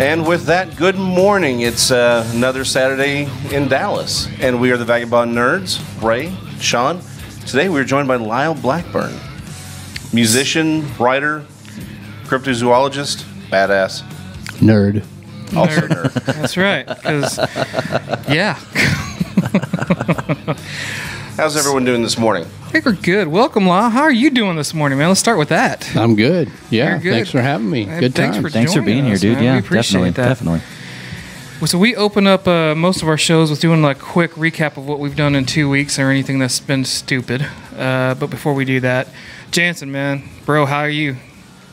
And with that, good morning. It's another Saturday in Dallas, and we are the Vagabond Nerds, Ray, Sean. Today we're joined by Lyle Blackburn, musician, writer, cryptozoologist, badass. Nerd. Also nerd. That's right, because, yeah. How's everyone doing this morning? I think we're good. Welcome, Lyle. How are you doing this morning, man? Let's start with that. I'm good. Yeah, You're good. Thanks for having me. Good time. Thanks for being here, dude. Man. Yeah, we appreciate definitely. Well, so we open up most of our shows with doing like a quick recap of what we've done in 2 weeks or anything that's been stupid. But before we do that, Jansen, man, bro, how are you?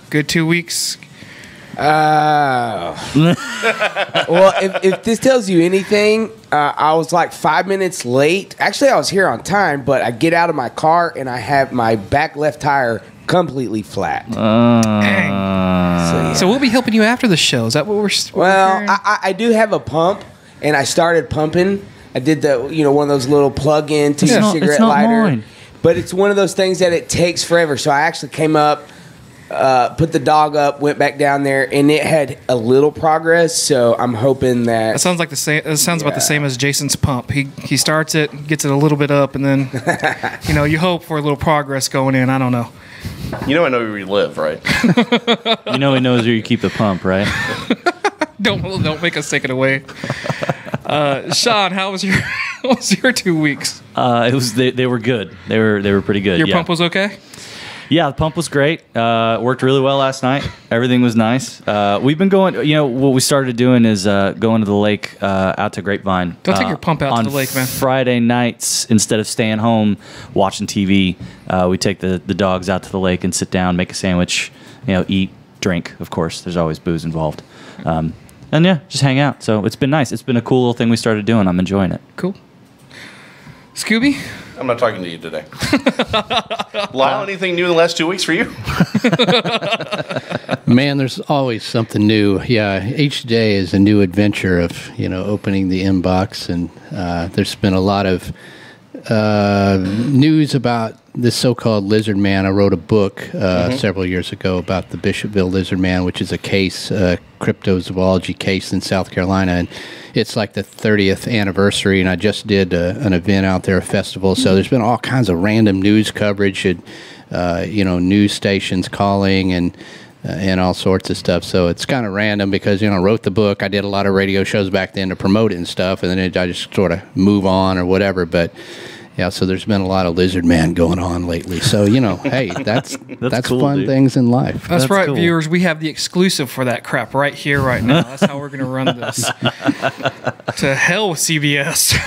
Good 2 weeks? Well, if this tells you anything, I was like 5 minutes late. Actually, I was here on time, but I get out of my car and I have my back left tire completely flat. Dang. So we'll be helping you after the show. Is that what we're Well, hearing? I do have a pump, and I started pumping. I did the one of those little plug-in to your cigarette lighter. Mine. But it's one of those things that it takes forever. So I actually came up, put the dog up, went back down there, and it had a little progress. So I'm hoping that sounds like the same. It sounds about the same as Jason's pump. He starts it, gets it a little bit up, and then you hope for a little progress going in. I don't know. You know I know where you live, right? You know he knows where you keep the pump, right? Don't make us take it away. Sean, how was your 2 weeks? It was they were good. They were pretty good. Your pump was okay? Yeah, the pump was great. Worked really well last night. Everything was nice. We've been going. What we started doing is going to the lake, out to Grapevine. Don't take your pump out to on the lake, man. Friday nights, instead of staying home watching TV, we take the dogs out to the lake and sit down, make a sandwich, eat, drink. Of course, there's always booze involved, and yeah, just hang out. So it's been nice. It's been a cool little thing we started doing. I'm enjoying it. Cool. Scooby? I'm not talking to you today. Lyle, anything new in the last 2 weeks for you? Man, there's always something new. Yeah, each day is a new adventure of, opening the inbox. And there's been a lot of news about this so-called lizard man. I wrote a book several years ago about the Bishopville lizard man, which is a case, cryptozoology case in South Carolina. And it's like the 30th anniversary, and I just did an event out there, a festival. So there's been all kinds of random news coverage, and news stations calling and all sorts of stuff. So it's kind of random because I wrote the book. I did a lot of radio shows back then to promote it and stuff, and then I just sort of move on or whatever. But yeah, so there's been a lot of lizard man going on lately. So hey, that's cool, fun dude. things in life. That's right, cool. Viewers. We have the exclusive for that crap right here, right now. That's how we're going to run this. To hell with CBS.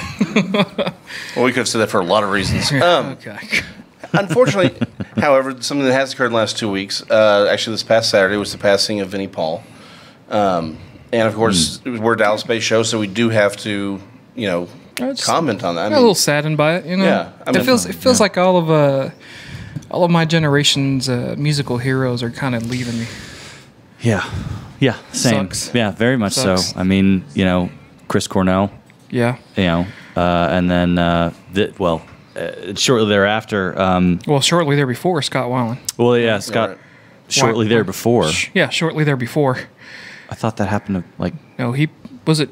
Well, we could have said that for a lot of reasons. Okay. Unfortunately, however, something that has occurred in the last 2 weeks, actually this past Saturday, was the passing of Vinnie Paul. And, of course, we're a Dallas-based show, so we do have to, comment on that. I'm a little saddened by it, Yeah. It feels like all of my generation's musical heroes are kind of leaving me. Yeah, same. Sucks. Yeah, very much Sucks. so. I mean, Chris Cornell. Yeah. And then shortly thereafter. Shortly there before, Scott Weiland. Well, yeah, Scott. Right. Shortly there before. Yeah, shortly there before. I thought that happened to No, he was it.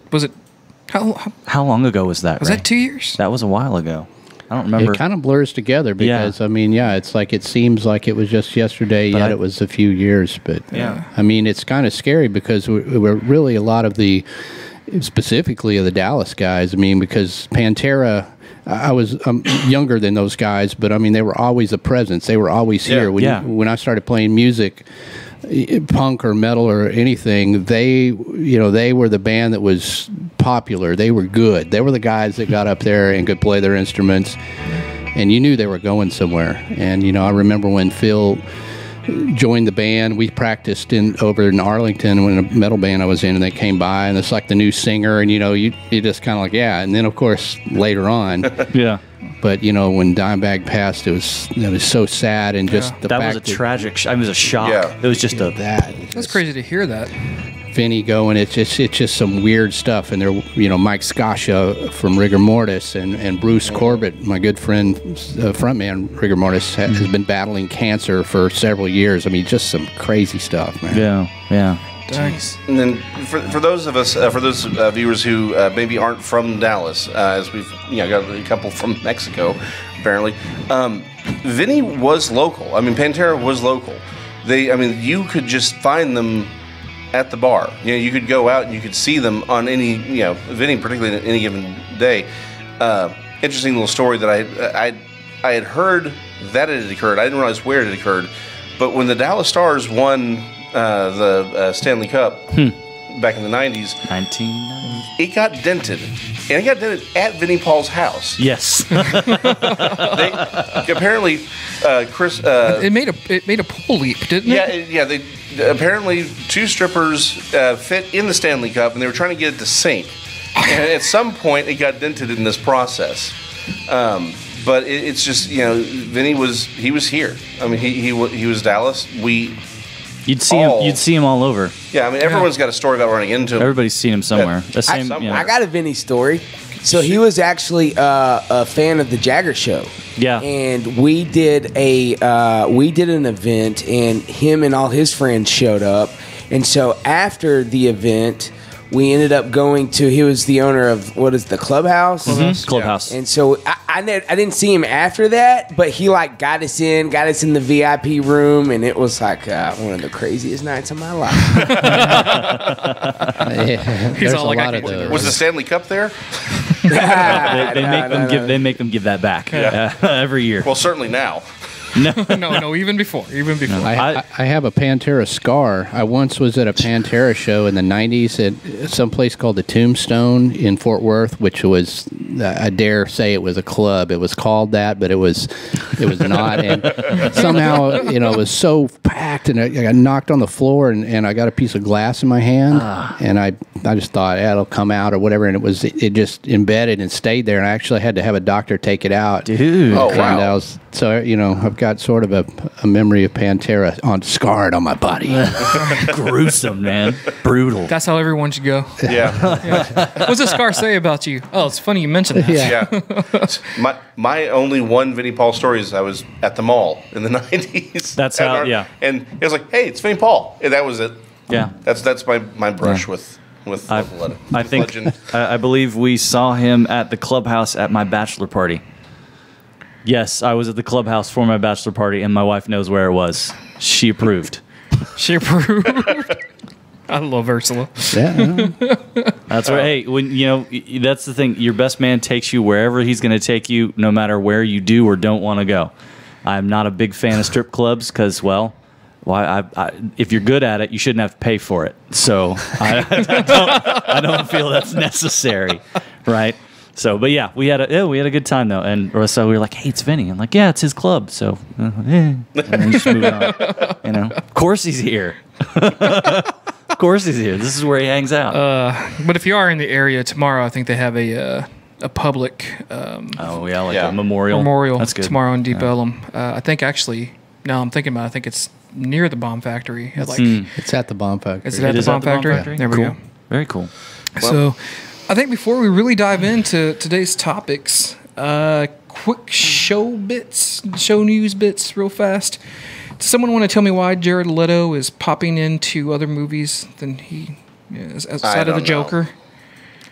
How long ago was that? Was Ray? that 2 years? That was a while ago. I don't remember. It kind of blurs together because, it's like it seems like it was just yesterday, But yet it was a few years. But, it's kind of scary because we're really a lot of specifically of the Dallas guys. Because Pantera, I was younger than those guys, but, they were always a presence. They were always here. When I started playing music, punk or metal or anything, they were the band that was popular. They were good. They were the guys that got up there and could play their instruments, and you knew they were going somewhere. And I remember when Phil joined the band, we practiced over in Arlington when a metal band I was in, and they came by, and it's like the new singer, and you just kind of like, yeah. And then of course later on, yeah. But when Dimebag passed, it was so sad, and just the that fact was a tragic. It was a shock. Yeah. It was just That's crazy to hear that. Vinny going. It's just some weird stuff, and there, Mike Scascia from Rigor Mortis and Bruce Corbett, my good friend, frontman Rigor Mortis, has been battling cancer for several years. Just some crazy stuff, man. Yeah. And then for those of us, for those viewers who maybe aren't from Dallas, as we've got a couple from Mexico, apparently, Vinny was local. I mean, Pantera was local. You could just find them at the bar. You could go out and you could see them on any, Vinny particularly on any given day. Interesting little story that I had heard that it had occurred. I didn't realize where it had occurred, but when the Dallas Stars won the Stanley Cup back in the 90s. 1990. It got dented. And it got dented at Vinnie Paul's house. Yes. Apparently, Chris... it made a pole leap, didn't it? Yeah. They apparently, two strippers fit in the Stanley Cup, and they were trying to get it to sink. And at some point, it got dented in this process. But it's just, Vinny was here. I mean, he was Dallas. You'd see him all over. Yeah, I mean, everyone's got a story about running into him. Everybody's seen him somewhere. I got a Vinny story. So he was actually a fan of the Jagger Show. Yeah. And we did an event, and him and all his friends showed up. And so after the event, we ended up going to. He was the owner of the Clubhouse. Mm-hmm. Clubhouse. And so I didn't see him after that, but he got us in the VIP room, and it was like one of the craziest nights of my life. He's all like, I can was the Stanley Cup there? They make them give that back every year. Well, certainly now. No, even before. No, I have a Pantera scar. I once was at a Pantera show in the 90s at some place called the Tombstone in Fort Worth, which was, I dare say it was a club. It was called that, but it was not. And somehow, it was so packed, and I got knocked on the floor, and I got a piece of glass in my hand, and I just thought, it'll come out or whatever, and it just embedded and stayed there, and I actually had to have a doctor take it out. Dude. Oh, wow. I've got sort of a memory of Pantera scarred on my body. Gruesome, man. Brutal. That's how everyone should go. Yeah. What's the scar say about you? Oh, it's funny you mentioned that. Yeah. My only one Vinnie Paul story is I was at the mall in the 90s. That's how, And it was like, hey, it's Vinnie Paul. And that was it. Yeah. That's my brush with I think legend. I believe we saw him at the Clubhouse at my bachelor party. Yes, I was at the Clubhouse for my bachelor party, and my wife knows where it was. She approved. She approved. I love Ursula. Yeah. That's right. Hey, that's the thing. Your best man takes you wherever he's going to take you, no matter where you do or don't want to go. I'm not a big fan of strip clubs because, if you're good at it, you shouldn't have to pay for it. So I don't feel that's necessary, right? So, but yeah, we had a good time though, and so we were like, "Hey, it's Vinny." I'm like, "Yeah, it's his club." So, and then just moving on. Of course he's here. Of course he's here. This is where he hangs out. But if you are in the area tomorrow, I think they have a public. A memorial. Memorial. That's good. Tomorrow in Deep Ellum. I think actually. Now I'm thinking about it, I think it's near the Bomb Factory. It's at the Bomb Factory. Is it at the Bomb Factory? There we go. Very cool. So, I think before we really dive into today's topics, quick show news bits real fast. Does someone want to tell me why Jared Leto is popping into other movies than he is outside of the Joker?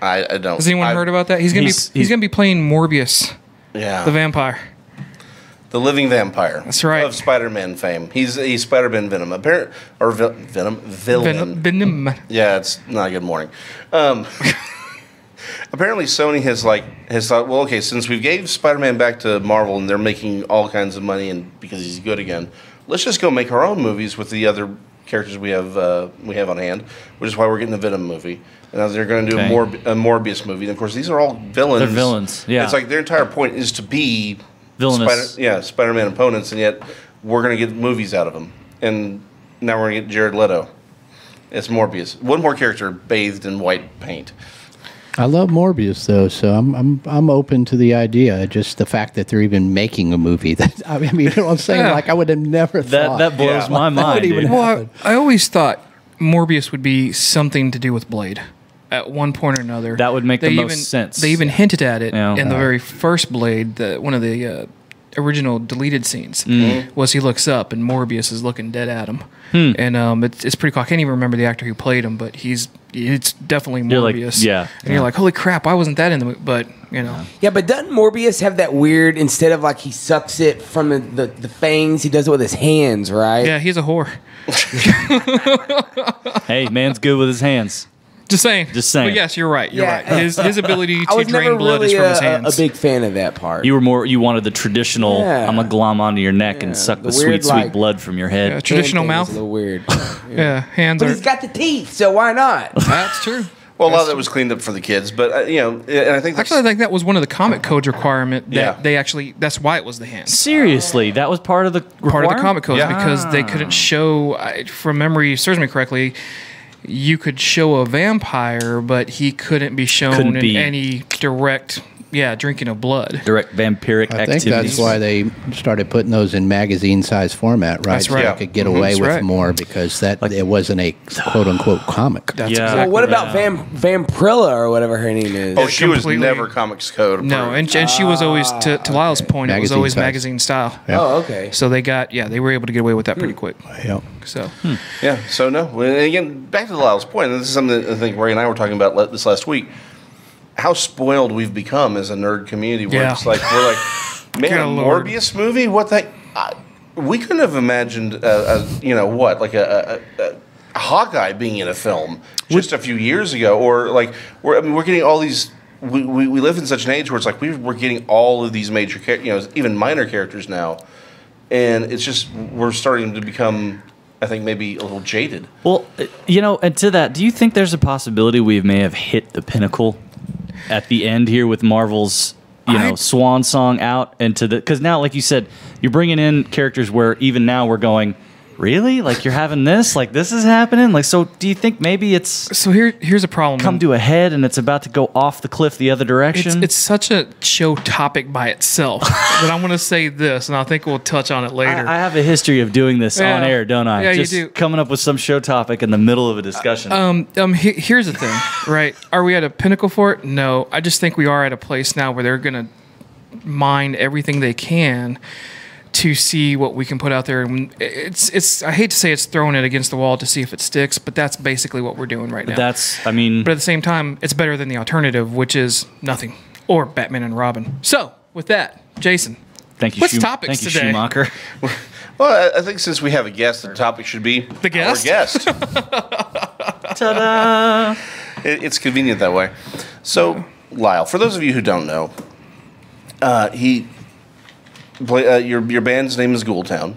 I don't. Has anyone heard about that? He's gonna be playing Morbius, the vampire. The living vampire. That's right. Of Spider-Man fame. He's Spider-Man Venom. Villain. Venom. Yeah, it's not a good morning. Apparently Sony has thought, well, okay, since we gave Spider-Man back to Marvel and they're making all kinds of money and because he's good again, let's just go make our own movies with the other characters we have on hand, which is why we're getting a Venom movie. And now they're going to do a Morbius movie. And of course, these are all villains. They're villains. Yeah. It's like their entire point is to be villainous. Spider-Man opponents, and yet we're going to get movies out of them. And now we're going to get Jared Leto. It's Morbius. One more character bathed in white paint. I love Morbius though, so I'm open to the idea. Just the fact that they're even making a movie. I mean, you know what I'm saying? Yeah. Like I would have never thought that blows my mind. Dude. Well, I always thought Morbius would be something to do with Blade at one point or another. That would make the most sense. They even hinted at it in the very first Blade. One of the original deleted scenes. Was he looks up and Morbius is looking dead at him, and it's pretty cool. I can't even remember the actor who played him, but it's definitely Morbius. And you're like, holy crap, why wasn't that in the movie? But Yeah, but doesn't Morbius have that weird, instead of like he sucks it from the fangs, he does it with his hands, right? Yeah, he's a whore. Hey, man's good with his hands. Just saying. But yes, you're right. You're right. His ability to drain blood really is from his hands. a big fan of that part. You wanted the traditional, I'm going to glom onto your neck and suck the weird, sweet blood from your head. Yeah, traditional mouth. A little weird. Hands But are. he's got the teeth, so why not? That's true. Well, a lot of that was cleaned up for the kids, but and I think Actually, I think that was one of the comic code's requirement that Yeah. they actually. That's why it was the hands. Seriously, that was part of the Comic codes Yeah. because they couldn't show. From memory, serves me correctly. You could show a vampire, but he couldn't be shown in any direct, drinking of blood. Direct vampiric I think activities. that's why they started putting those in magazine-size format, right? That's So right. they could get away That's with right. more because it wasn't a quote-unquote comic. That's Yeah. exactly Well, what about Yeah. Vamprilla or whatever her name is? Oh, she was completely- never Comics Code approved. No, and she was always to Lyle's point. It was Magazine always size. magazine style. Yeah. Oh, okay. So they were able to get away with that pretty quick. Yep. So Yeah, so no. And again, back to Lyle's point, and this is something that I think Ray and I were talking about this last week, how spoiled we've become as a nerd community. Where Yeah. it's like, we're like, man, Good a Lord. Morbius movie? What the... we couldn't have imagined, like a Hawkeye being in a film just a few years ago. Or like, we're getting all these... We live in such an age where it's like we're getting all of these major, even minor characters now. And it's just, we're starting to become... I think maybe a little jaded. Well, and to that, do you think there's a possibility we may have hit the pinnacle at the end here with Marvel's, swan song out into the... Because now, like you said, you're bringing in characters where even now we're going, really? Like, you're having this? Like, this is happening? Like, so do you think maybe it's So here's a problem. come to a head and it's about to go off the cliff the other direction? It's such a show topic by itself that I'm going to say this, and I think we'll touch on it later. I have a history of doing this Yeah. on air, don't I? Yeah, you Just do. coming up with some show topic in the middle of a discussion. Here's the thing, right? Are we at a pinnacle for it? No. I just think we are at a place now where they're going to mine everything they can to see what we can put out there. And it's I hate to say it's throwing it against the wall to see if it sticks, but that's basically what we're doing right now. But at the same time, it's better than the alternative, which is nothing, or Batman and Robin. So with that, Jason, Thank you, what's topics Thank you, today? Schumacher. Well, I think since we have a guest, the topic should be The guest? Our guest. Ta-da! It's convenient that way. So, Lyle, for those of you who don't know, your band's name is Ghoultown,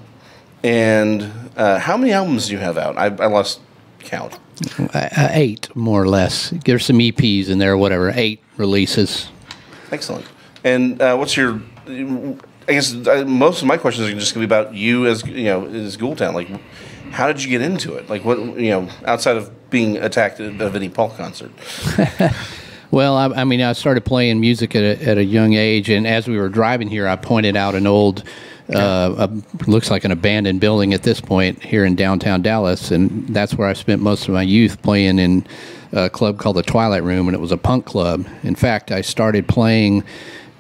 and how many albums do you have out? I lost count. 8, more or less. There's some EPs in there, whatever. 8 releases. Excellent. And what's your? I guess most of my questions are just going to be about you as as Ghoultown. Like, how did you get into it? Like, what outside of being attacked at a Vinnie Paul concert? Well, I started playing music at a young age, and as we were driving here, I pointed out an old, looks like an abandoned building at this point here in downtown Dallas, and that's where I spent most of my youth playing in a club called the Twilight Room, and it was a punk club. In fact, I started playing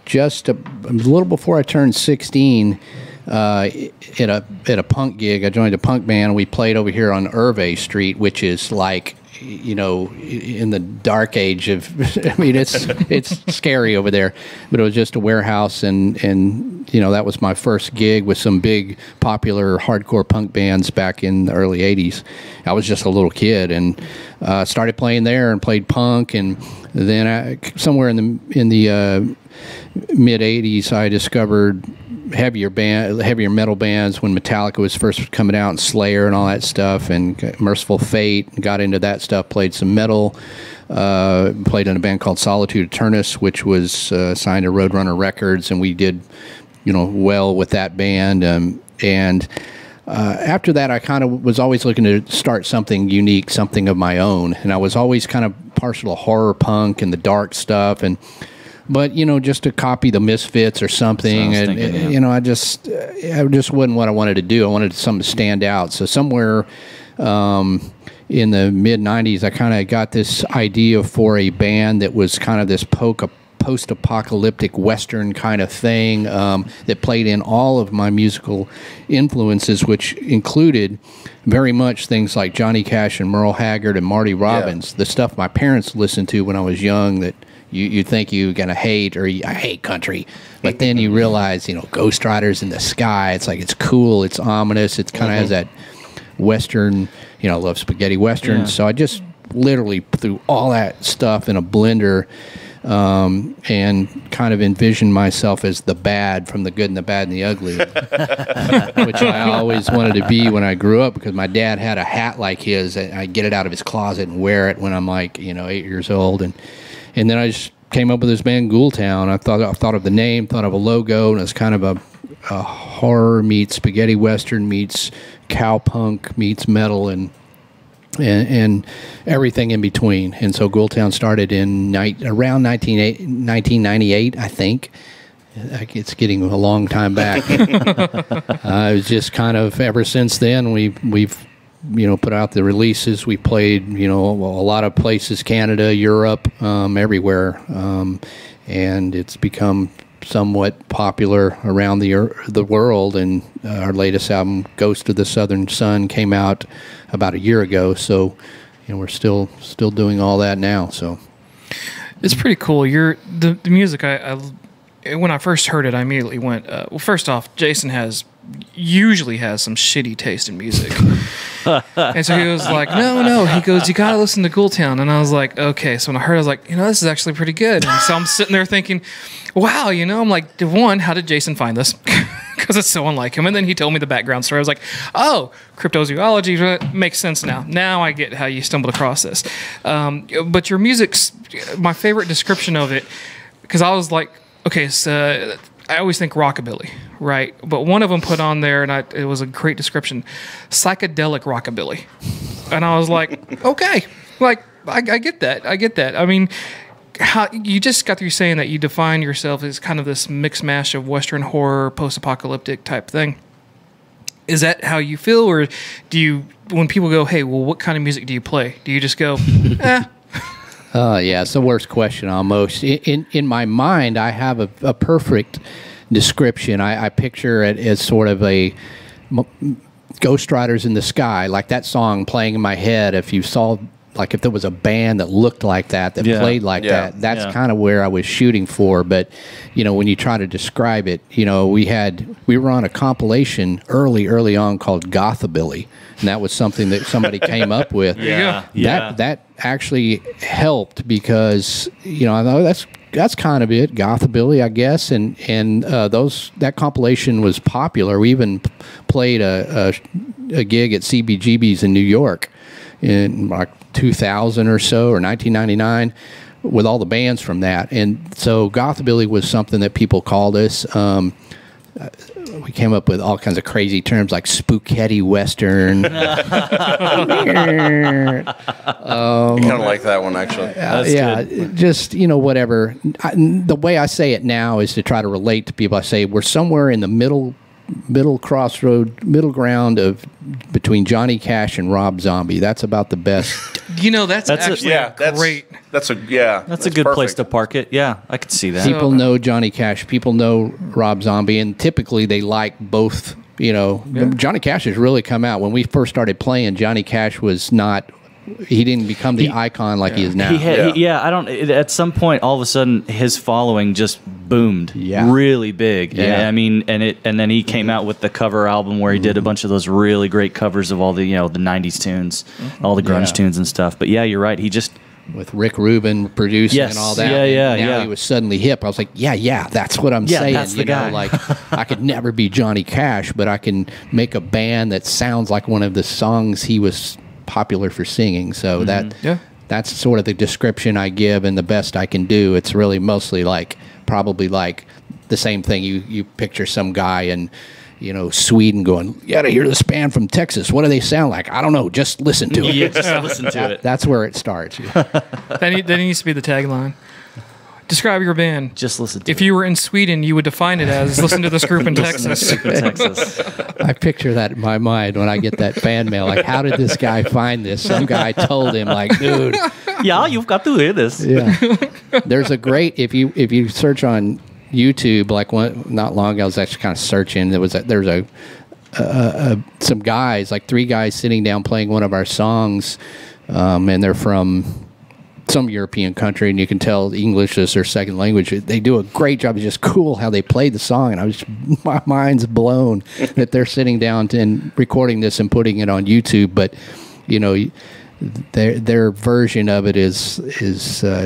just a little before I turned 16 at a punk gig. I joined a punk band. We played over here on Hervey Street, which is like, in the dark age of, it's scary over there, but it was just a warehouse, and that was my first gig with some big popular hardcore punk bands back in the early 80s. I was just a little kid and started playing there and played punk, and then somewhere in the mid 80s I discovered heavier metal bands when Metallica was first coming out, and Slayer and all that stuff, and Merciful Fate. Got into that stuff, played some metal, played in a band called Solitude Eternus, which was signed to Roadrunner Records, and we did well with that band, and after that I kind of was always looking to start something unique, something of my own, and I was always kind of partial to horror punk and the dark stuff, but just to copy the Misfits or something, I just wasn't what I wanted to do. I wanted something to stand out. So somewhere in the mid '90s, I kind of got this idea for a band that was kind of this post-apocalyptic Western kind of thing that played in all of my musical influences, which included very much things like Johnny Cash and Merle Haggard and Marty Robbins, the stuff my parents listened to when I was young that you think you're going to hate, or I hate country. But then you realize, Ghost Riders in the Sky, it's like, it's cool, it's ominous, it kind of has that Western, I love spaghetti Westerns. Yeah. So I just literally threw all that stuff in a blender and kind of envisioned myself as the bad from the good and the bad and the ugly, which I always wanted to be when I grew up, because my dad had a hat like his. I'd get it out of his closet and wear it when I'm like, 8 years old. And then I just came up with this band, Ghoultown. I thought of the name, thought of a logo, and it's kind of a horror meets spaghetti Western meets cowpunk meets metal and everything in between. And so Ghoultown started in around 1998, I think. It's getting a long time back. It was just kind of, ever since then, we've put out the releases. We played, a lot of places, Canada, Europe, everywhere. And it's become somewhat popular around the world. And our latest album, Ghost of the Southern Sun, came out about a year ago. So, we're still doing all that now. So it's pretty cool. The music, I when I first heard it, I immediately went, well, first off, Jason usually has some shitty taste in music. And so he was like, no. He goes, you got to listen to Ghoultown. And I was like, okay. So when I heard it, I was like, this is actually pretty good. And so I'm sitting there thinking, wow, I'm like, one, how did Jason find this? Because it's so unlike him. And then he told me the background story. I was like, oh, cryptozoology makes sense now. Now I get how you stumbled across this. But your music's my favorite description of it, because I was like, okay, so I always think rockabilly, right? But one of them put on there, and it was a great description, psychedelic rockabilly. And I was like, okay, like, I get that. I mean, how you just got through saying that you define yourself as kind of this mix mash of Western horror, post-apocalyptic type thing. Is that how you feel, or do you, when people go, hey, well, what kind of music do you play? Do you just go, eh? Yeah, it's the worst question almost. In my mind, I have a perfect description. I picture it as sort of a Ghost Riders in the Sky, like that song playing in my head. If you saw, like, if there was a band that looked like that, played like that, that's kind of where I was shooting for. But, when you try to describe it, we were on a compilation early on called Gothabilly, and that was something that somebody came up with. That actually helped, because, I know that's kind of it, Gothabilly, I guess, and that compilation was popular. We even played a gig at CBGB's in New York in like 2000 or so, or 1999, with all the bands from that. And so Gothabilly was something that people called us. We came up with all kinds of crazy terms like spooketti Western. I kind of like that one, actually. Good. Just, whatever. The way I say it now is to try to relate to people. I say we're somewhere in the middle ground of between Johnny Cash and Rob Zombie. That's about the best. That's actually great. That's a good perfect place to park it. Yeah, I could see that. People know Johnny Cash. People know Rob Zombie, and typically they like both. Johnny Cash has really come out. When we first started playing, Johnny Cash was not. He didn't become the icon like he is now. At some point, all of a sudden, his following just boomed really big. Yeah. And then he came out with the cover album where he did a bunch of those really great covers of all the the '90s tunes, all the grunge tunes and stuff. But yeah, you're right. He just with Rick Rubin producing and all that. Now he was suddenly hip. I was like, that's what I'm saying. That's the guy. Like, I could never be Johnny Cash, but I can make a band that sounds like one of the songs he was popular for singing. So that's sort of the description I give, and the best I can do. It's really mostly probably like the same thing. You picture some guy in Sweden going, you gotta hear this band from Texas, what do they sound like? I don't know, just listen to it. Just listen to it. That's where it starts. That needs to be the tagline. Describe your band. Just listen to If it. you were in Sweden, you would define it as listen to this group in Texas. Texas. I picture that in my mind when I get that fan mail. Like, how did this guy find this? Some guy told him, like, dude. Yeah, you've got to hear this. Yeah. There's a great, if you search on YouTube, like not long ago, I was actually kind of searching. There's some guys, like 3 guys sitting down playing one of our songs, and they're from some European country, and you can tell English is their second language. They do a great job. It's just cool how they played the song, and my mind's blown that they're sitting down and recording this and putting it on YouTube. But you know, their version of it is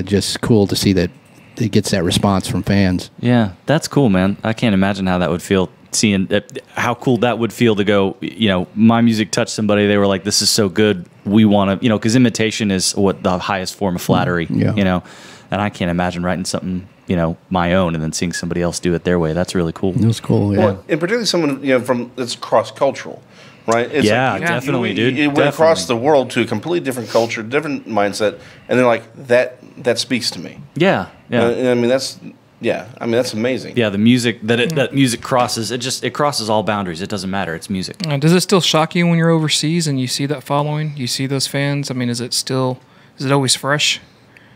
just cool to see that it gets that response from fans. Yeah, that's cool, man. I can't imagine how that would feel. Seeing how cool that would feel to go, you know, my music touched somebody. They were like, "This is so good. We want to," you know, because imitation is what the highest form of flattery. Yeah. You know, and I can't imagine writing something, you know, my own and then seeing somebody else do it their way. That's really cool. It was cool. Yeah. Well, and particularly someone from that's cross cultural, right? It's Yeah, definitely, dude. You went across the world to a completely different culture, different mindset, and they're like, that speaks to me. Yeah, yeah. I mean, that's amazing. Yeah, the music that music crosses, it crosses all boundaries. It doesn't matter. It's music. Does it still shock you when you're overseas and you see that following? You see those fans? I mean, is it always fresh?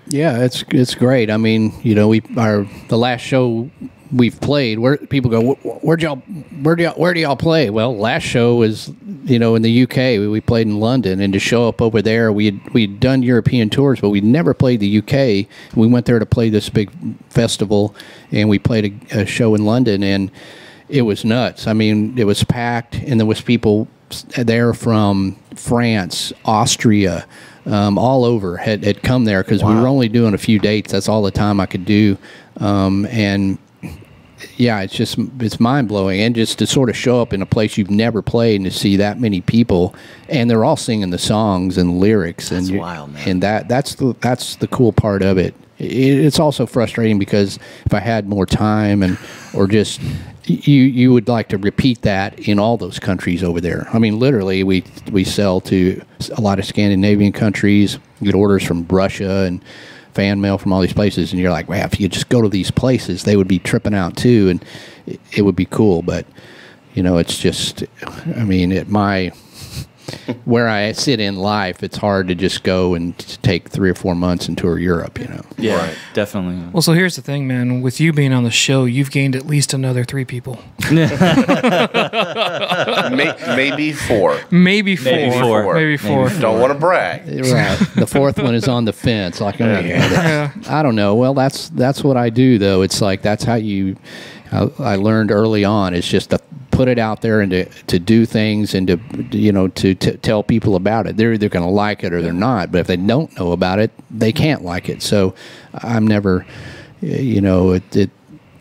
Yeah, it's great. I mean, you know, the last show we've played, where people go, where do y'all play? Well, last show was, you know, in the UK. We played in London, and to show up over there, we'd done European tours, but we'd never played the UK. We went there to play this big festival, and we played a show in London, and it was nuts. I mean, it was packed, and there was people there from France, Austria, all over had come there because we were only doing a few dates. That's all the time I could do, and yeah, it's mind blowing, and just to sort of show up in a place you've never played and to see that many people, and they're all singing the songs and lyrics, That's and wild, man. And that's the cool part of it. It's also frustrating because if I had more time or just you would like to repeat that in all those countries over there. I mean, literally, we sell to a lot of Scandinavian countries. You get orders from Russia and fan mail from all these places, and you're like, wow, if you just go to these places, they would be tripping out too, and it would be cool. But you know, it's just, I mean, where I sit in life, it's hard to just go and take 3 or 4 months and tour Europe, you know. Yeah, right. Definitely. Well, so here's the thing, man. With you being on the show, you've gained at least another 3 people. Maybe 4. Maybe four. Maybe four. Don't want to brag. Right. The 4th one is on the fence. Like, Yeah. I don't know. Well, that's what I do, though. It's like that's how I learned early on. It's just to put it out there and to do things and to tell people about it. They're either going to like it or they're not. But if they don't know about it, they can't like it. So I'm never, hey,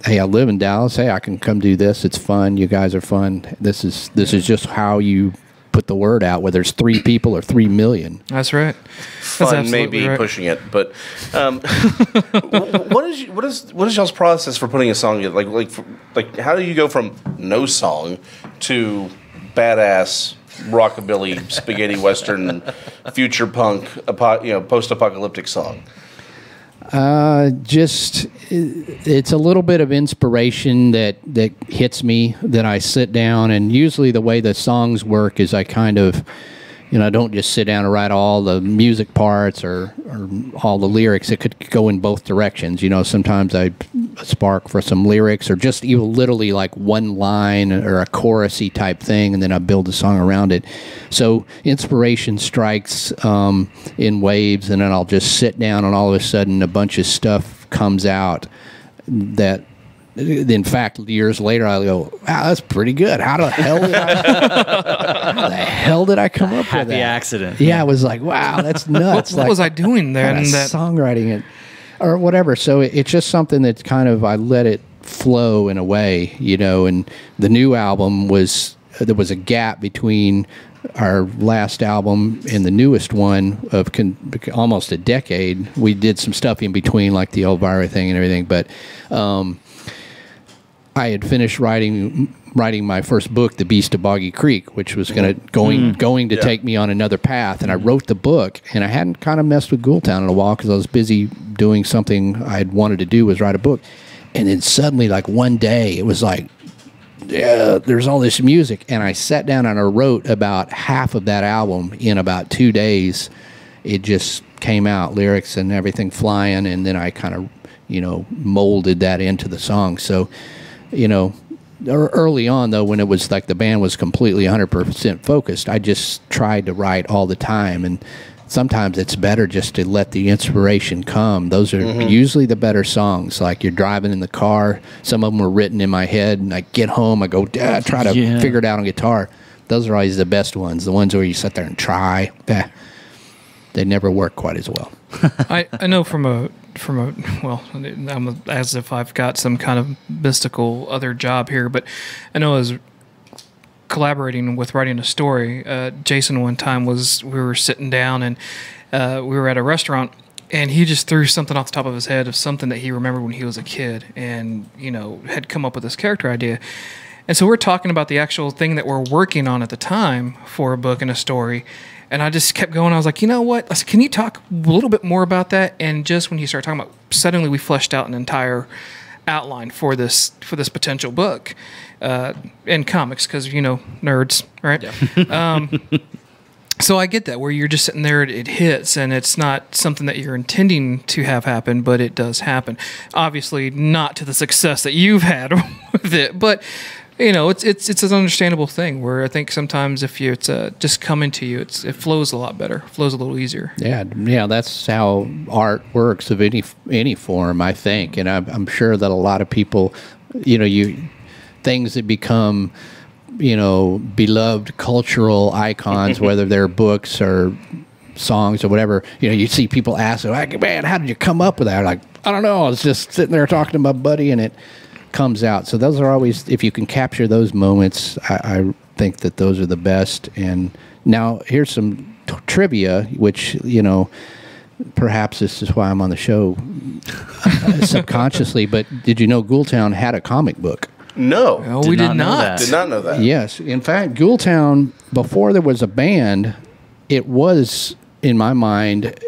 I live in Dallas. Hey, I can come do this. It's fun. You guys are fun. This is just how you put the word out, whether it's 3 people or 3 million. That's right. Fun, maybe right. Pushing it, but what is y'all's process for putting a song together? Like how do you go from no song to badass rockabilly spaghetti western future punk post-apocalyptic song? It's a little bit of inspiration that hits me, that I sit down, and usually the way the songs work is I kind of, I don't just sit down and write all the music parts or all the lyrics. It could go in both directions. Sometimes I spark for some lyrics or just even literally like one line or a chorusy type thing, and then I build a song around it. So inspiration strikes in waves, and then I'll just sit down, and all of a sudden a bunch of stuff comes out that, in fact, years later, I go, wow, that's pretty good. How the hell did I come up with that? Happy accident. Yeah, I was like, wow, that's nuts. What was I doing there? And that songwriting it or whatever. So it's just something that's kind of, I let it flow in a way, and the new album there was a gap between our last album and the newest one of almost a decade. We did some stuff in between, like the Elvira thing and everything, but I had finished writing writing my first book, The Beast of Boggy Creek, which was going to take me on another path. And I wrote the book, and I hadn't kind of messed with Ghoultown in a while because I was busy doing something I had wanted to do, was write a book. And then suddenly, like one day, it was like, yeah, there's all this music. And I sat down and I wrote about half of that album in about 2 days. It just came out, lyrics and everything flying, and then I kind of, molded that into the song. So, early on, though, when it was like the band was completely 100% focused, I just tried to write all the time. And sometimes it's better just to let the inspiration come. Those are usually the better songs. Like you're driving in the car. Some of them were written in my head, and I get home, I go, try to figure it out on guitar. Those are always the best ones, the ones where you sit there and try. They never work quite as well. I know from a I'm as if I've got some kind of mystical other job here, but I know as collaborating with writing a story, Jason one time we were sitting down and we were at a restaurant, and he just threw something off the top of his head of something that he remembered when he was a kid, and had come up with this character idea. And so we're talking about the actual thing that we're working on at the time for a book and a story. And I just kept going. I was like, you know what? I said, can you talk a little bit more about that? And just when you start talking about, suddenly we fleshed out an entire outline for this potential book in comics, because nerds, right? Yeah. So I get that, where you're just sitting there, it hits, and it's not something that you're intending to have happen, but it does happen. Obviously, not to the success that you've had with it, but. It's an understandable thing where I think sometimes if it's just coming to you, it flows a lot better, flows a little easier. Yeah, that's how art works of any form, I think, and I'm sure that a lot of people, things that become, beloved cultural icons, whether they're books or songs or whatever, you see people ask, like, man, how did you come up with that? Like, I don't know, I was just sitting there talking to my buddy, and it comes out. So those are always, if you can capture those moments, I think that those are the best. And now here's some trivia, which perhaps this is why I'm on the show subconsciously, but did you know Ghoultown had a comic book? No. We did not. Did not know that. Yes. In fact, Ghoultown, before there was a band, it was, in my mind,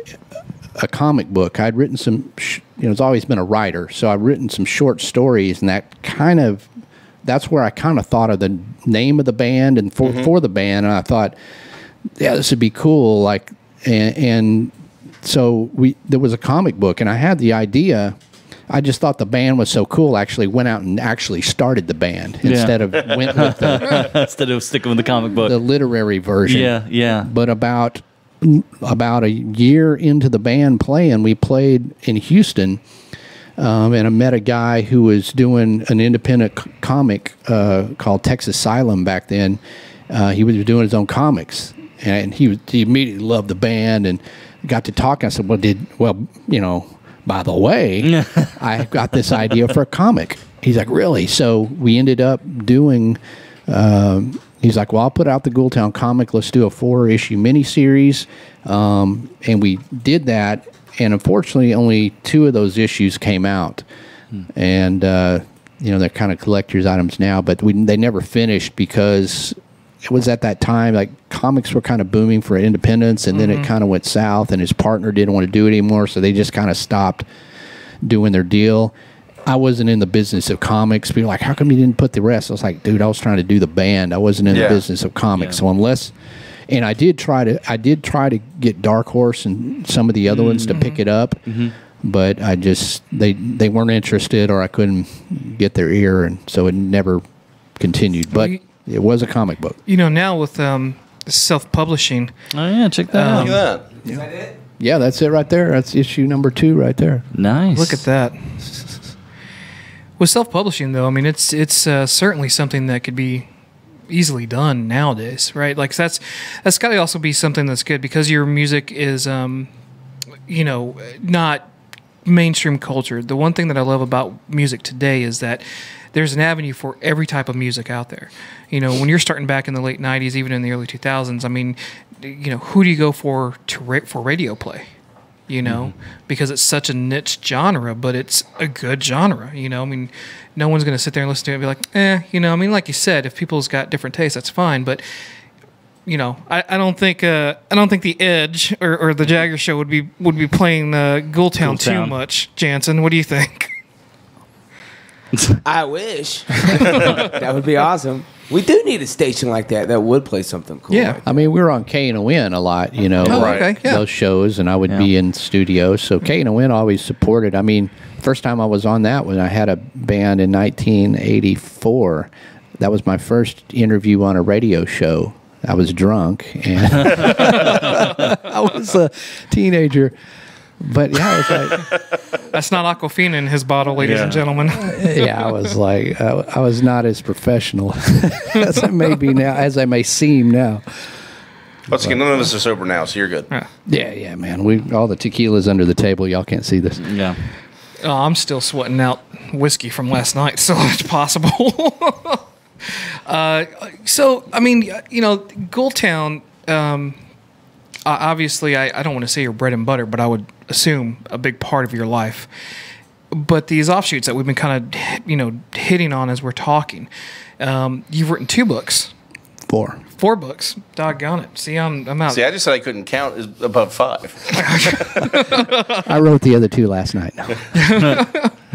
a comic book. I'd written some, it's always been a writer, so I've written some short stories, and that's where I kind of thought of the name of the band and for the band, and I thought, yeah, this would be cool. Like, and so there was a comic book, and I had the idea. I just thought the band was so cool. I actually went out and actually started the band instead of went with instead of sticking with the comic book, the literary version. Yeah. But about a year into the band playing, we played in Houston, and I met a guy who was doing an independent comic called Texas Asylum back then. He was doing his own comics, and he immediately loved the band and got to talk. I said, by the way, I got this idea for a comic. He's like, really? So we ended up doing he's like, well, I'll put out the Ghoultown comic. Let's do a 4-issue miniseries. And we did that. And unfortunately, only 2 of those issues came out. And, they're kind of collector's items now. But they never finished because it was at that time, like, comics were kind of booming for independence. And then it kind of went south. And his partner didn't want to do it anymore. So they just kind of stopped doing their deal. I wasn't in the business of comics. People were like, how come you didn't put the rest? I was like, dude, I was trying to do the band. I wasn't in the business of comics. So and I did try to get Dark Horse and some of the other ones to pick it up, but I just, they weren't interested, or I couldn't get their ear, and so it never continued. But it was a comic book. Now with self-publishing. Oh yeah, check that out. Look at that. Is that it? Yeah, that's it right there. That's issue number 2 right there. Nice. Look at that. With self-publishing, though, I mean, it's certainly something that could be easily done nowadays, right? Like that's got to also be something that's good, because your music is, not mainstream culture. The one thing that I love about music today is that there's an avenue for every type of music out there. When you're starting back in the late 90s, even in the early 2000s, I mean, who do you go for radio play? you know, because it's such a niche genre, but it's a good genre, you know. I mean, no one's going to sit there and listen to it and be like, you know. I mean, like you said, if people's got different tastes, that's fine. But you know, I don't think the Edge or the Jagger Show would be playing Ghoultown too much. Jansen, what do you think? I wish. That would be awesome. We do need a station like that would play something cool. Yeah. I mean, we were on K&ON a lot, you know, okay, yeah. those shows, and I would be in studio. So K&ON always supported. I mean, first time I was on that when I had a band in 1984. That was my first interview on a radio show. I was drunk, and I was a teenager. But yeah, I was like, that's not Aquafina in his bottle, ladies and gentlemen. yeah, I was like, I was not as professional as I may be now, as I may seem now. Let's get none of us are sober now, so you're good. Yeah, man. All the tequila's under the table. Y'all can't see this. Yeah. Oh, I'm still sweating out whiskey from last night, so it's possible. So, I mean, you know, Ghoultown, obviously, I don't want to say your bread and butter, but I would assume a big part of your life. But these offshoots that we've been kind of, you know, hitting on as we're talking, you've written 2 books. 4 books. Doggone it. See, I'm out. See, I just said I couldn't count above 5. I wrote the other 2 last night. No,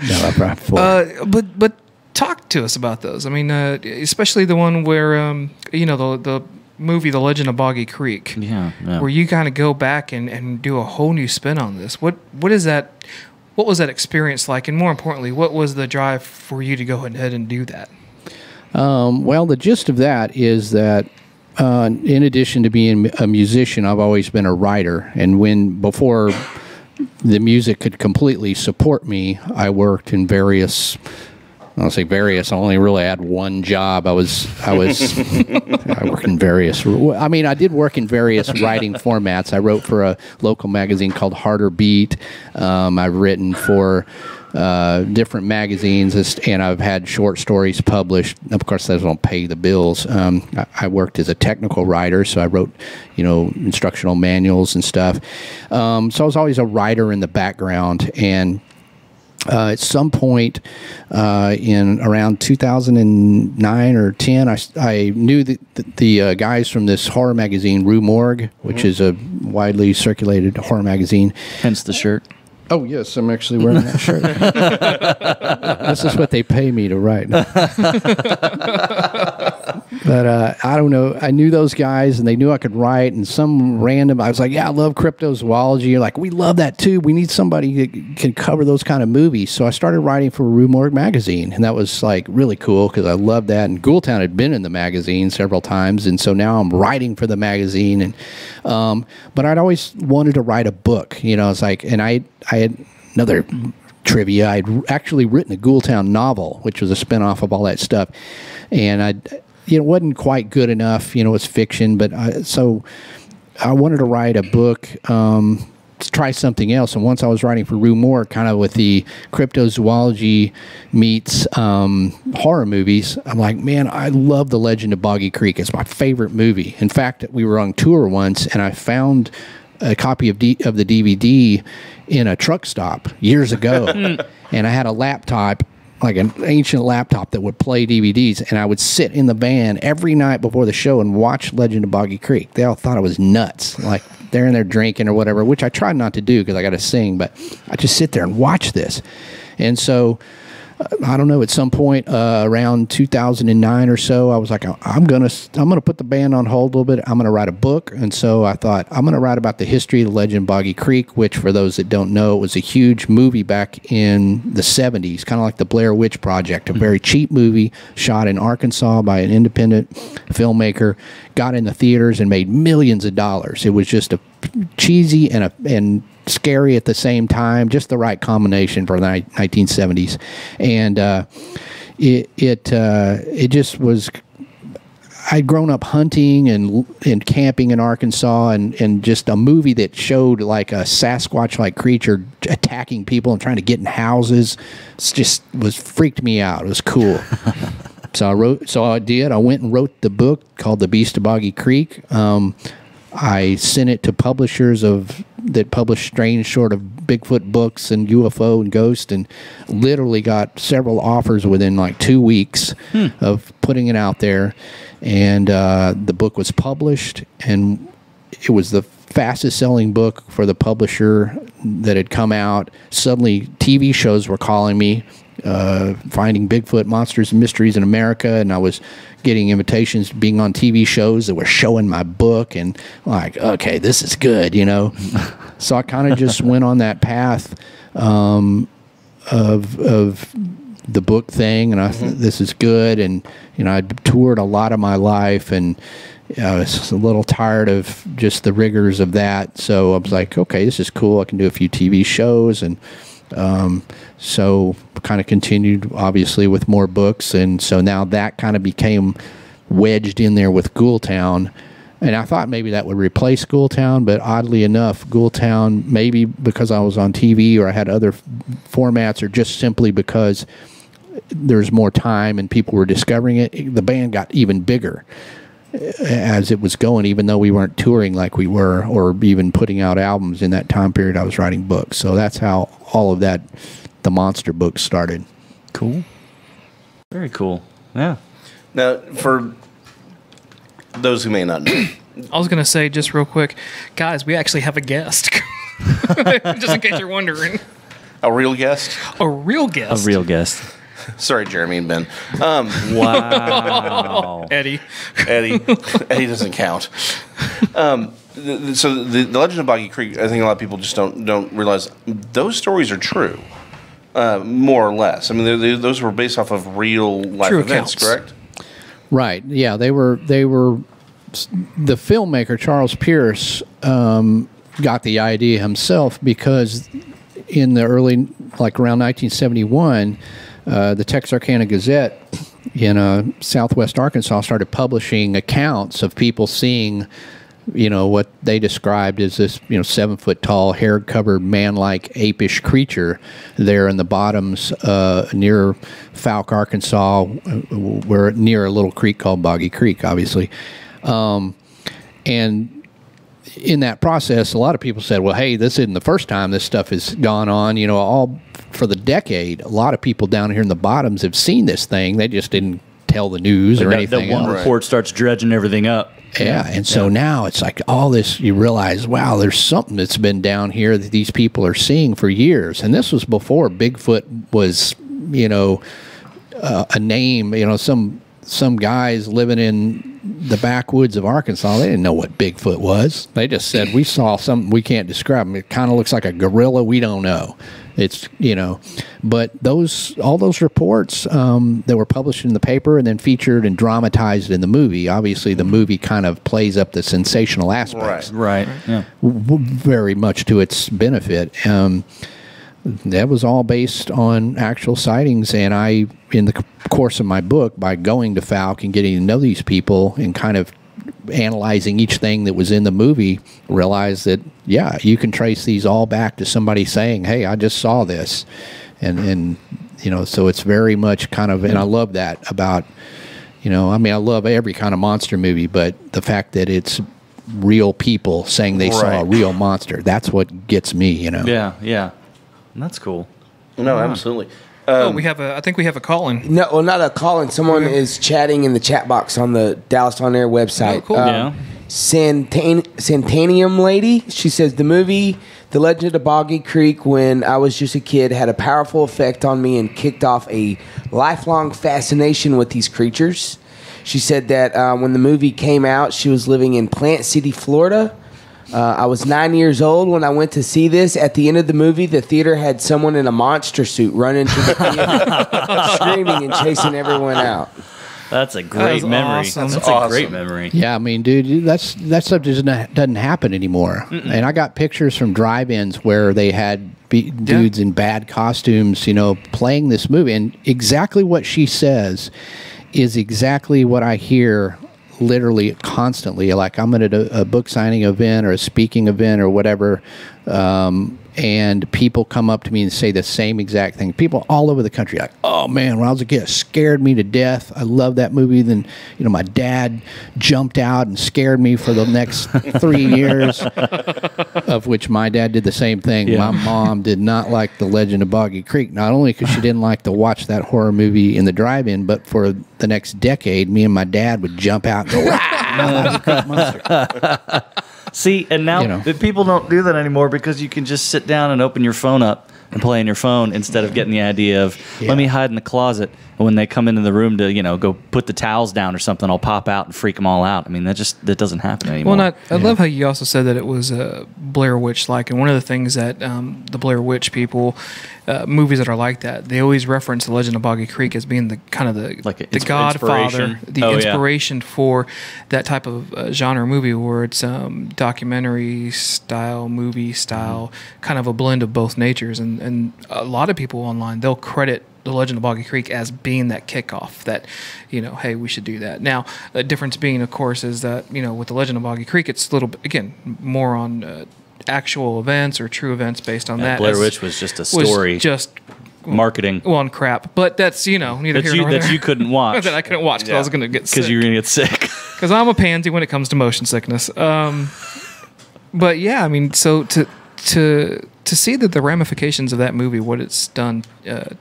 I brought 4. But talk to us about those. I mean, especially the one where, you know, the movie The Legend of Boggy Creek. Yeah. Where you kind of go back and do a whole new spin on this. What is that? What was that experience like? And more importantly, what was the drive for you to go ahead and do that? Well, the gist of that is that in addition to being a musician, I've always been a writer. And before the music could completely support me, I worked in various... I'll say various. I only really had one job. I worked in various. I mean, I did work in various writing formats. I wrote for a local magazine called Harder Beat. I've written for different magazines, and I've had short stories published. Of course, those don't pay the bills. I worked as a technical writer, so I wrote, you know, instructional manuals and stuff. So I was always a writer in the background, and at some point in around 2009 or 10, I knew the guys from this horror magazine, Rue Morgue, which is a widely circulated horror magazine. Hence the shirt. Oh, yes, I'm actually wearing that shirt. This is what they pay me to write. But I don't know. I knew those guys, and they knew I could write. And I was like, yeah, I love cryptozoology. You're like, we love that too. We need somebody that can cover those kind of movies. So I started writing for Rue Morgue magazine, and that was like really cool because I loved that. And Ghoultown had been in the magazine several times, and so now I'm writing for the magazine. And but I'd always wanted to write a book. You know, it's like, and I had another trivia. I'd actually written a Ghoultown novel, which was a spinoff of all that stuff, and it wasn't quite good enough. You know, it's fiction, but so I wanted to write a book to try something else. And once I was writing for Rue Morgue, kind of with the cryptozoology meets horror movies, I'm like, man, I love The Legend of Boggy Creek. It's my favorite movie. In fact, we were on tour once, and I found a copy of the DVD in a truck stop years ago, and I had a laptop, like an ancient laptop that would play DVDs, and I would sit in the van every night before the show and watch Legend of Boggy Creek. They all thought I was nuts, like they're in there drinking or whatever, which I tried not to do because I got to sing, but I just sit there and watch this. And so I don't know, at some point around 2009 or so, I was like, I'm gonna put the band on hold a little bit. I'm gonna write a book. And so I thought, I'm gonna write about the history of the Legend of Boggy Creek, which, for those that don't know, it was a huge movie back in the 70s, kind of like the Blair Witch Project, a very cheap movie shot in Arkansas by an independent filmmaker, got in the theaters and made millions of dollars. It was just a cheesy and scary at the same time, just the right combination for the 1970s. And it just was. I'd grown up hunting and camping in Arkansas, and just a movie that showed like a Sasquatch-like creature attacking people and trying to get in houses. Freaked me out. It was cool. So I went and wrote the book called The Beast of Boggy Creek. I sent it to publishers of that published strange sort of Bigfoot books and UFO and ghost, and literally got several offers within like 2 weeks of putting it out there. And the book was published, and it was the fastest selling book for the publisher that had come out. Suddenly TV shows were calling me, finding Bigfoot monsters and mysteries in America, and I was getting invitations to being on TV shows that were showing my book, and like, okay, this is good, you know. So I kind of just went on that path of the book thing, and I thought, this is good. And you know, I toured a lot of my life, and I was a little tired of just the rigors of that. So I was like, okay, this is cool. I can do a few TV shows, and so kind of continued, obviously, with more books. And so now that kind of became wedged in there with Ghoultown. And I thought maybe that would replace Ghoultown, but oddly enough, Ghoultown, maybe because I was on TV or I had other formats, or just simply because there's more time and people were discovering it, the band got even bigger as it was going, even though we weren't touring like we were, or even putting out albums in that time period. I was writing books. So that's how all of that, the monster books, started. Cool. Very cool. Yeah. Now, for those who may not know, I was gonna say just real quick, guys, we actually have a guest. Just in case you're wondering, a real guest. a real guest. A real guest. Sorry, Jeremy and Ben. Wow. Eddie. Eddie doesn't count. So the Legend of Boggy Creek, I think a lot of people just don't realize those stories are true, more or less. I mean, those were based off of real life True events, accounts. correct? Right. Yeah, they were. The filmmaker Charles Pierce got the idea himself because in the early, like around 1971, the Texarkana Gazette in Southwest Arkansas started publishing accounts of people seeing, you know, what they described as this, 7-foot-tall, hair-covered, man-like, apish creature there in the bottoms near Fouke, Arkansas. We're near a little creek called Boggy Creek, obviously. And in that process, a lot of people said, well, hey, this isn't the first time this stuff has gone on. You know, all for the decade, a lot of people down here in the bottoms have seen this thing. They just didn't tell the news or anything That one else. report starts dredging everything up. Yeah, and so now it's like all this, you realize, wow, there's something that's been down here that these people are seeing for years. And this was before Bigfoot was, a name. Some guys living in the backwoods of Arkansas, they didn't know what Bigfoot was. They just said, we saw something we can't describe. It kind of looks like a gorilla. We don't know. It's, but all those reports that were published in the paper and then featured and dramatized in the movie, obviously the movie kind of plays up the sensational aspects. Right. Yeah. Very much to its benefit. That was all based on actual sightings, and I, in the course of my book, by going to Fouke and getting to know these people and kind of analyzing each thing that was in the movie, realized that, yeah, you can trace these all back to somebody saying, hey, I just saw this. And so it's very much kind of, and I love that about, I love every kind of monster movie, but the fact that it's real people saying they saw a real monster, that's what gets me, Yeah. That's cool. No, absolutely. I think we have a call-in. No, well, not a call-in. Someone is chatting in the chat box on the Dallas On Air website. Oh, cool. Yeah. Santanium Lady, she says, the movie The Legend of Boggy Creek, when I was just a kid, had a powerful effect on me and kicked off a lifelong fascination with these creatures. She said that when the movie came out, she was living in Plant City, Florida. I was 9 years old when I went to see this. At the end of the movie, the theater had someone in a monster suit run into the theater, screaming and chasing everyone out. That's a great memory. Awesome. That's awesome. a great memory. Yeah, I mean, dude, that stuff just doesn't happen anymore. And I got pictures from drive-ins where they had dudes in bad costumes, playing this movie. And exactly what she says is exactly what I hear literally constantly. Like I'm at a book signing event or a speaking event or whatever, and people come up to me and say the same exact thing. People all over the country are like, oh man, when I was a kid, it scared me to death. I love that movie. Then, my dad jumped out and scared me for the next 3 years, of which my dad did the same thing. Yeah. My mom did not like The Legend of Boggy Creek, not only because she didn't like to watch that horror movie in the drive-in, but for the next decade, me and my dad would jump out and go, Boggy Creek Monster. See, and now people don't do that anymore because you can just sit down and open your phone up and play on your phone instead of getting the idea of, let me hide in the closet. And when they come into the room to, go put the towels down or something, I'll pop out and freak them all out. I mean, that doesn't happen anymore. Well, I love how you also said that it was Blair Witch-like. And one of the things that the Blair Witch people, movies that are like that, they always reference The Legend of Boggy Creek as being the kind of the Godfather, the inspiration for that type of genre movie where it's documentary style, movie style, kind of a blend of both natures. And a lot of people online, they'll credit The Legend of Boggy Creek as being that kickoff that, hey, we should do that. Now, the difference being, of course, is that, with The Legend of Boggy Creek, it's a little bit, again, more on actual events or true events based on that. Blair Witch was just a story. Just marketing. Well, and crap. But that's, neither here nor there. That you couldn't watch. That I couldn't watch because I was going to get sick. Because you were going to get sick. Because I'm a pansy when it comes to motion sickness. But yeah, I mean, so to see that the ramifications of that movie, what it's done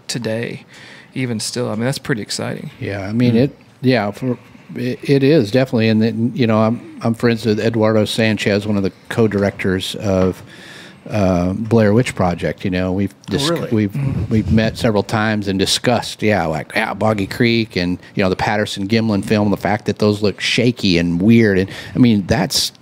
today, even still, I mean, that's pretty exciting. Yeah, I mean, it is definitely. And then, I'm friends with Eduardo Sanchez, one of the co-directors of Blair Witch Project. We've met several times and discussed, Boggy Creek and the Patterson Gimlin film, the fact that those look shaky and weird, and I mean that's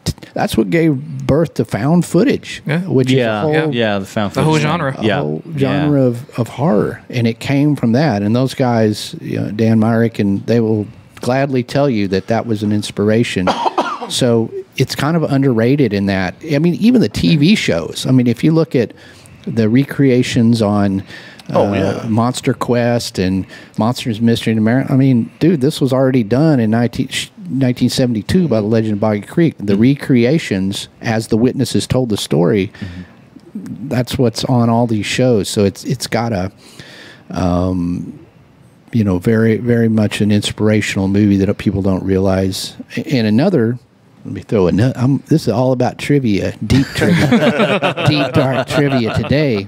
what gave birth to found footage, which is the found footage, the whole genre, whole genre of horror, and it came from that. And those guys, Dan Myrick, and they will gladly tell you that was an inspiration. So it's kind of underrated in that. I mean, even the TV shows. I mean, if you look at the recreations on Monster Quest and Monsters Mystery in America, I mean, dude, this was already done in 1972 by The Legend of Boggy Creek. The recreations, as the witnesses told the story, that's what's on all these shows. So it's got a, very, very much an inspirational movie that people don't realize. And another, let me throw this is all about trivia, deep trivia, deep dark trivia today.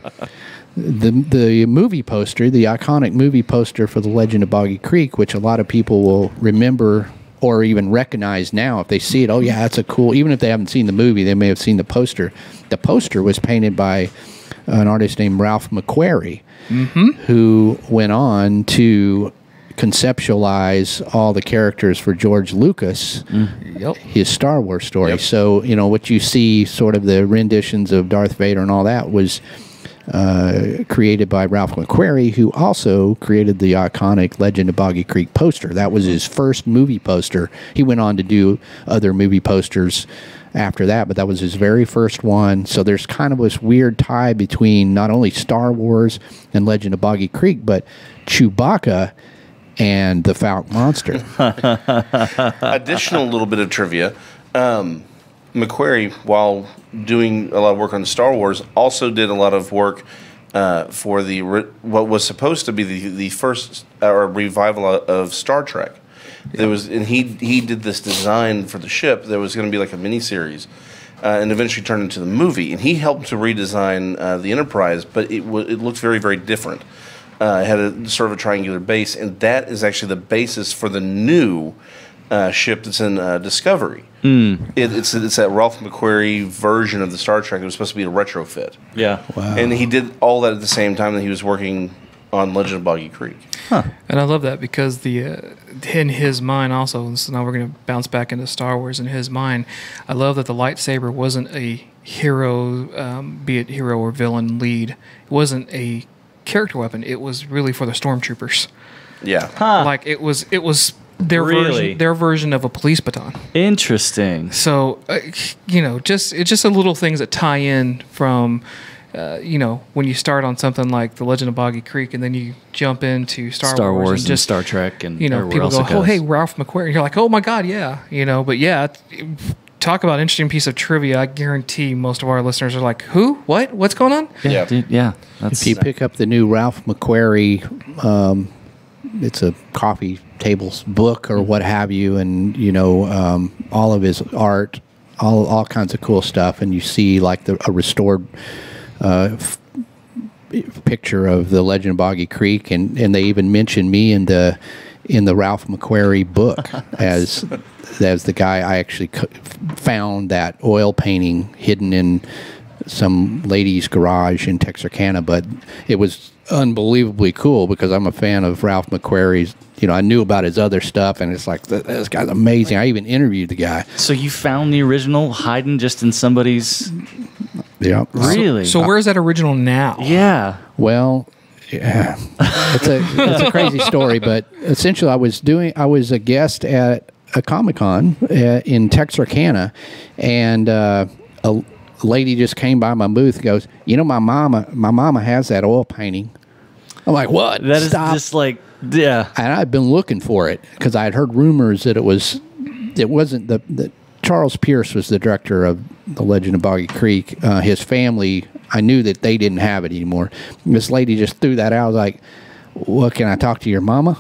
The movie poster, the iconic movie poster for The Legend of Boggy Creek, which a lot of people will remember or even recognize now if they see it. Oh yeah, that's a cool. Even if they haven't seen the movie, they may have seen the poster. The poster was painted by an artist named Ralph McQuarrie, who went on to conceptualize all the characters for George Lucas, his Star Wars story. So, what you see, sort of the renditions of Darth Vader and all that, was created by Ralph McQuarrie, who also created the iconic Legend of Boggy Creek poster. That was his first movie poster. He went on to do other movie posters after that, but that was his very first one. So there's kind of this weird tie between not only Star Wars and Legend of Boggy Creek, but Chewbacca and the Falk Monster. Additional little bit of trivia. McQuarrie, while doing a lot of work on Star Wars, also did a lot of work for what was supposed to be the first revival of Star Trek. There was, and he did this design for the ship that was going to be like a miniseries, and eventually turned into the movie. And he helped to redesign the Enterprise, but it looked very, very different. It had a sort of a triangular base, and that is actually the basis for the new ship that's in Discovery. It's that Ralph McQuarrie version of the Star Trek that was supposed to be a retrofit. Yeah. Wow. And he did all that at the same time that he was working on Legend of Boggy Creek. Huh. And I love that because in his mind also, so now we're going to bounce back into Star Wars. In his mind, I love that the lightsaber wasn't a hero, be it hero or villain lead. It wasn't a character weapon. It was really for the stormtroopers. Yeah. Huh. Like it was their version of a police baton. Interesting. So it's just a little things that tie in from when you start on something like The Legend of Boggy Creek and then you jump into Star Wars and just Star Trek and people go, oh hey, Ralph McQuarrie. You're like, oh my god, yeah, but yeah, talk about an interesting piece of trivia. I guarantee most of our listeners are like, "Who? What? What's going on?" Yeah. Dude, yeah. If you pick up the new Ralph McQuarrie, it's a coffee tables book or what have you, and all of his art, all kinds of cool stuff, and you see like a restored picture of the Legend of Boggy Creek, and they even mention me in the Ralph McQuarrie book as the guy. I actually found that oil painting hidden in some lady's garage in Texarkana, but it was unbelievably cool because I'm a fan of Ralph McQuarrie's. I knew about his other stuff, and it's like, this guy's amazing. I even interviewed the guy. So you found the original hiding just in somebody's... Yeah. Really? So where's that original now? Yeah. Well, yeah. It's a crazy story, but essentially I was a guest at a Comic-Con in Texarkana, and a lady just came by my booth and goes, my mama has that oil painting. I'm like, what? That is just like, yeah. And I've been looking for it because I had heard rumors that it wasn't the Charles Pierce was the director of The Legend of Boggy Creek. His family, I knew that they didn't have it anymore. This lady just threw that out. I was like, well, can I talk to your mama?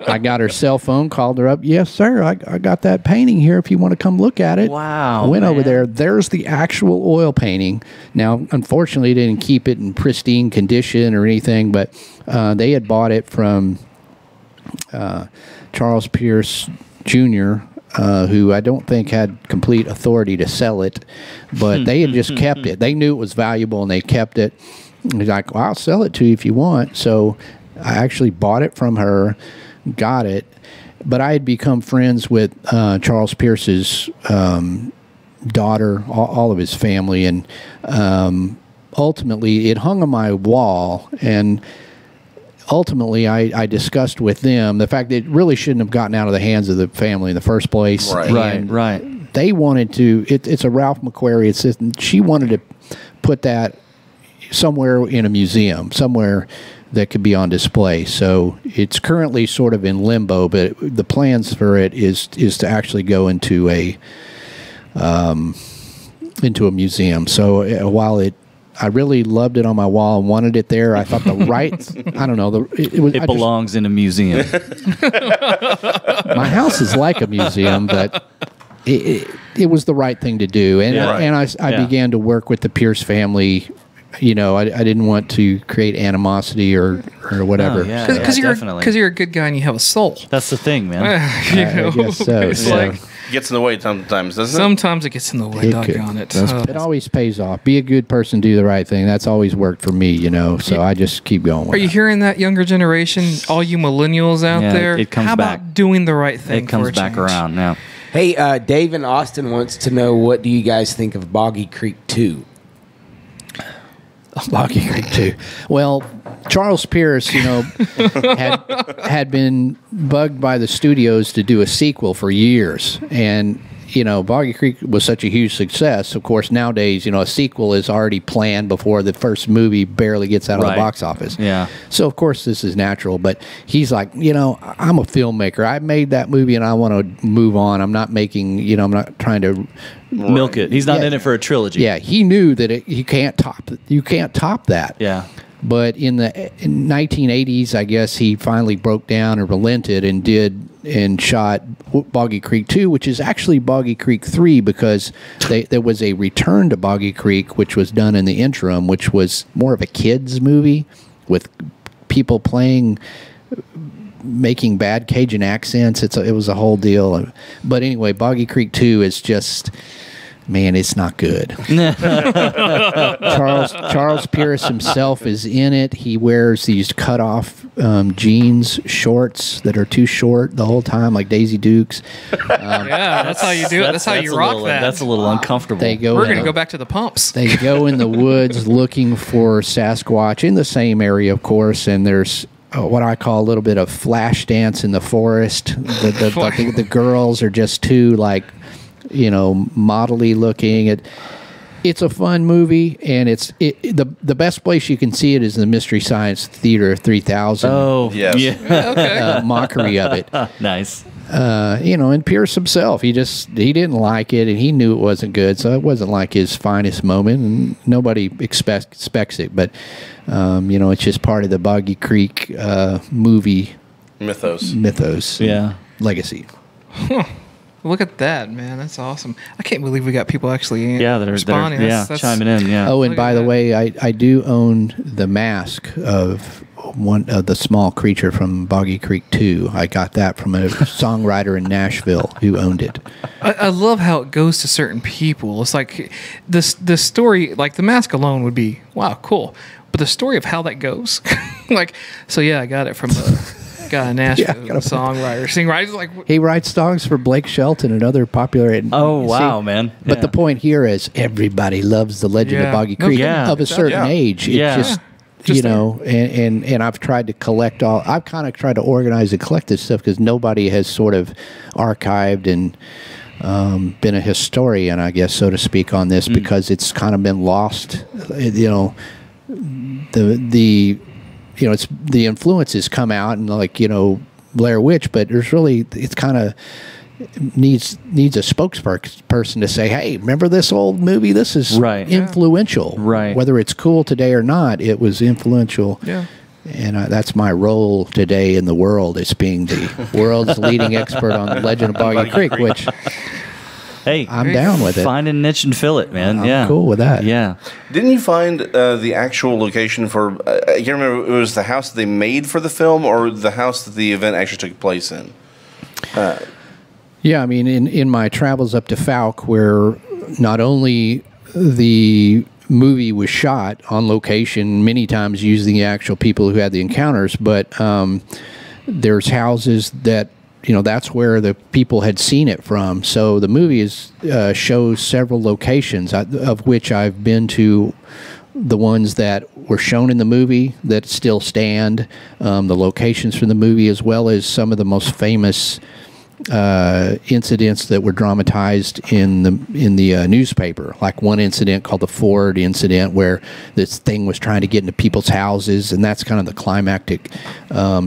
I got her cell phone, called her up. Yes, sir. I got that painting here if you want to come look at it. Wow. I went over there. There's the actual oil painting. Now, unfortunately, they didn't keep it in pristine condition or anything, but they had bought it from Charles Pierce Jr., who I don't think had complete authority to sell it, but they had just kept it. They knew it was valuable, and they kept it. He's like, well, I'll sell it to you if you want. So I actually bought it from her, got it, but I had become friends with Charles Pierce's daughter, all of his family, and ultimately it hung on my wall, and ultimately I discussed with them the fact that it really shouldn't have gotten out of the hands of the family in the first place. Right. They wanted to, it's a Ralph McQuarrie assistant. She wanted to put that somewhere in a museum, somewhere that could be on display. So it's currently sort of in limbo, but the plans for it is to actually go into a museum. So while I really loved it on my wall and wanted it there, I thought I don't know, it belongs in a museum. My house is like a museum, but it was the right thing to do. And I began to work with the Pierce family. I didn't want to create animosity or whatever. Because you're a good guy and you have a soul. That's the thing, man. I guess so. It's like, gets in the way sometimes, doesn't it? Sometimes it gets in the way, doggone it. It always pays off. Be a good person, do the right thing. That's always worked for me, so I just keep going with Are you hearing that, younger generation, all you millennials out there? It comes How back. about doing the right thing? It comes back around now. Hey, Dave in Austin wants to know, what do you guys think of Boggy Creek 2? Boggy Creek 2. Well, Charles Pierce, had been bugged by the studios to do a sequel for years, and Boggy Creek was such a huge success. Of course, nowadays, a sequel is already planned before the first movie barely gets out of the box office. Yeah. So of course this is natural, but he's like, I'm a filmmaker. I made that movie and I want to move on. I'm not making, I'm not trying to milk it. He's not in it for a trilogy. Yeah, he knew that you can't top that. Yeah. But in the 1980s, I guess he finally broke down and relented and shot Boggy Creek 2, which is actually Boggy Creek 3, because there was a return to Boggy Creek, which was done in the interim, which was more of a kids movie with people making bad Cajun accents. It was a whole deal. But anyway, Boggy Creek 2 is just... Man, it's not good. Charles Pierce himself is in it. He wears these cut-off jeans shorts that are too short the whole time, like Daisy Dukes. That's how you do it. That's how you rock that. That's a little uncomfortable. We're going to go back to the pumps. They go in the woods looking for Sasquatch in the same area, of course, and there's what I call a little bit of flash dance in the forest. The girls are just too, modelly looking. It's a fun movie, and the best place you can see it is the Mystery Science Theater 3000. Oh, yes. Yeah. Okay. Mockery of it. Nice. And Pierce himself, he didn't like it, and he knew it wasn't good, so it wasn't like his finest moment, and nobody expects it. But it's just part of the Boggy Creek movie mythos, legacy. Huh. Look at that, man. That's awesome. I can't believe we got people actually that are responding. That's chiming in. Yeah. Oh, and by the way, I do own the mask of one of the small creature from Boggy Creek 2. I got that from a songwriter in Nashville who owned it. I love how it goes to certain people. It's like the story, like the mask alone would be, wow, cool. But the story of how that goes, I got it from a guy in Nashville, a songwriter, singer. He writes songs for Blake Shelton and other popular. Oh, wow, man. But the point here is everybody loves the legend of Boggy Creek of a certain age. It's just and I've tried to collect I've kind of tried to organize and collect this stuff because nobody has sort of archived and been a historian, I guess, so to speak, on this because it's kind of been lost. It's the influences come out and Blair Witch, but it's kind of needs a spokesperson to say, hey, remember this old movie? This is influential. Right. Whether it's cool today or not, it was influential. Yeah. And that's my role today in the world, is being the world's leading expert on the legend of Boggy Creek, which I'm down with it. Find a niche and fill it, man. I'm cool with that. Yeah. Didn't you find the actual location for, I can't remember, it was the house that they made for the film or the house that the event actually took place in? Yeah, I mean, in my travels up to Falk, where not only the movie was shot on location many times using the actual people who had the encounters, but there's houses that, that's where the people had seen it from. So the movie shows several locations, of which I've been to the ones that were shown in the movie that still stand, the locations from the movie, as well as some of the most famous incidents that were dramatized in the newspaper, like one incident called the Ford incident, where this thing was trying to get into people's houses, and that's kind of the climactic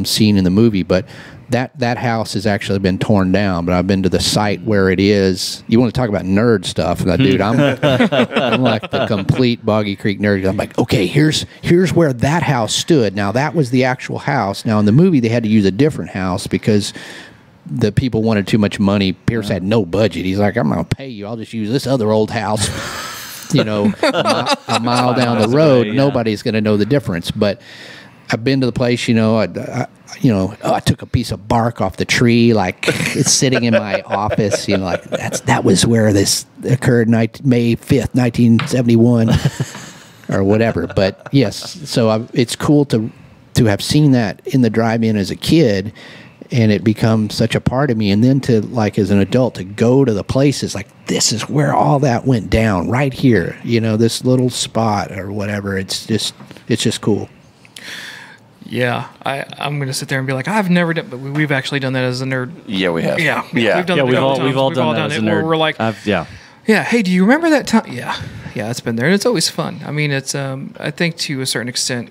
scene in the movie. But that house has actually been torn down, but I've been to the site where it is. You want to talk about nerd stuff, dude? I'm like the complete Boggy Creek nerd. I'm like, okay, here's where that house stood. Now that was the actual house. Now in the movie they had to use a different house because the people wanted too much money. Pierce had no budget. He's like, I'm going to pay you. I'll just use this other old house, a mile down the road. Nobody's going to know the difference. But I've been to the place, I took a piece of bark off the tree, like it's sitting in my office, that was where this occurred, May 5th, 1971, or whatever. But yes, so it's cool to have seen that in the drive-in as a kid, and it becomes such a part of me. And then to, as an adult, to go to the places, this is where all that went down, right here, this little spot or whatever. It's just cool. Yeah, I'm going to sit there and be like, I've never done, but we've actually done that as a nerd. Yeah, we have. Yeah. We've done we've all done that as a nerd. We're like, hey, do you remember that time? Yeah, it's been there, and it's always fun. I mean, it's I think to a certain extent,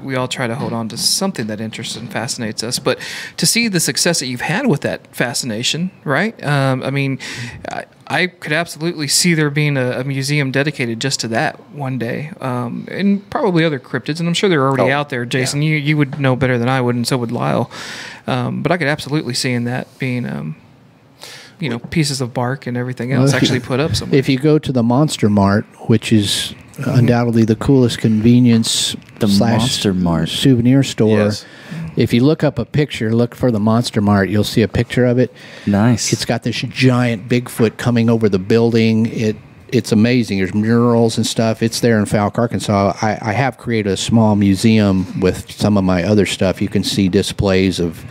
we all try to hold on to something that interests and fascinates us. But to see the success that you've had with that fascination, right? I mean, I could absolutely see there being a museum dedicated just to that one day, and probably other cryptids, and I'm sure they're already out there. Jason, you would know better than I would, and so would Lyle. But I could absolutely see in that being pieces of bark and everything else actually put up somewhere. If you go to the Monster Mart, which is undoubtedly the coolest convenience Monster Mart souvenir store, yes. If you look up a picture, look for the Monster Mart, you'll see a picture of it. Nice. It's got this giant Bigfoot coming over the building. It's amazing. There's murals and stuff. It's there in Falk, Arkansas. I have created a small museum with some of my other stuff. You can see displays of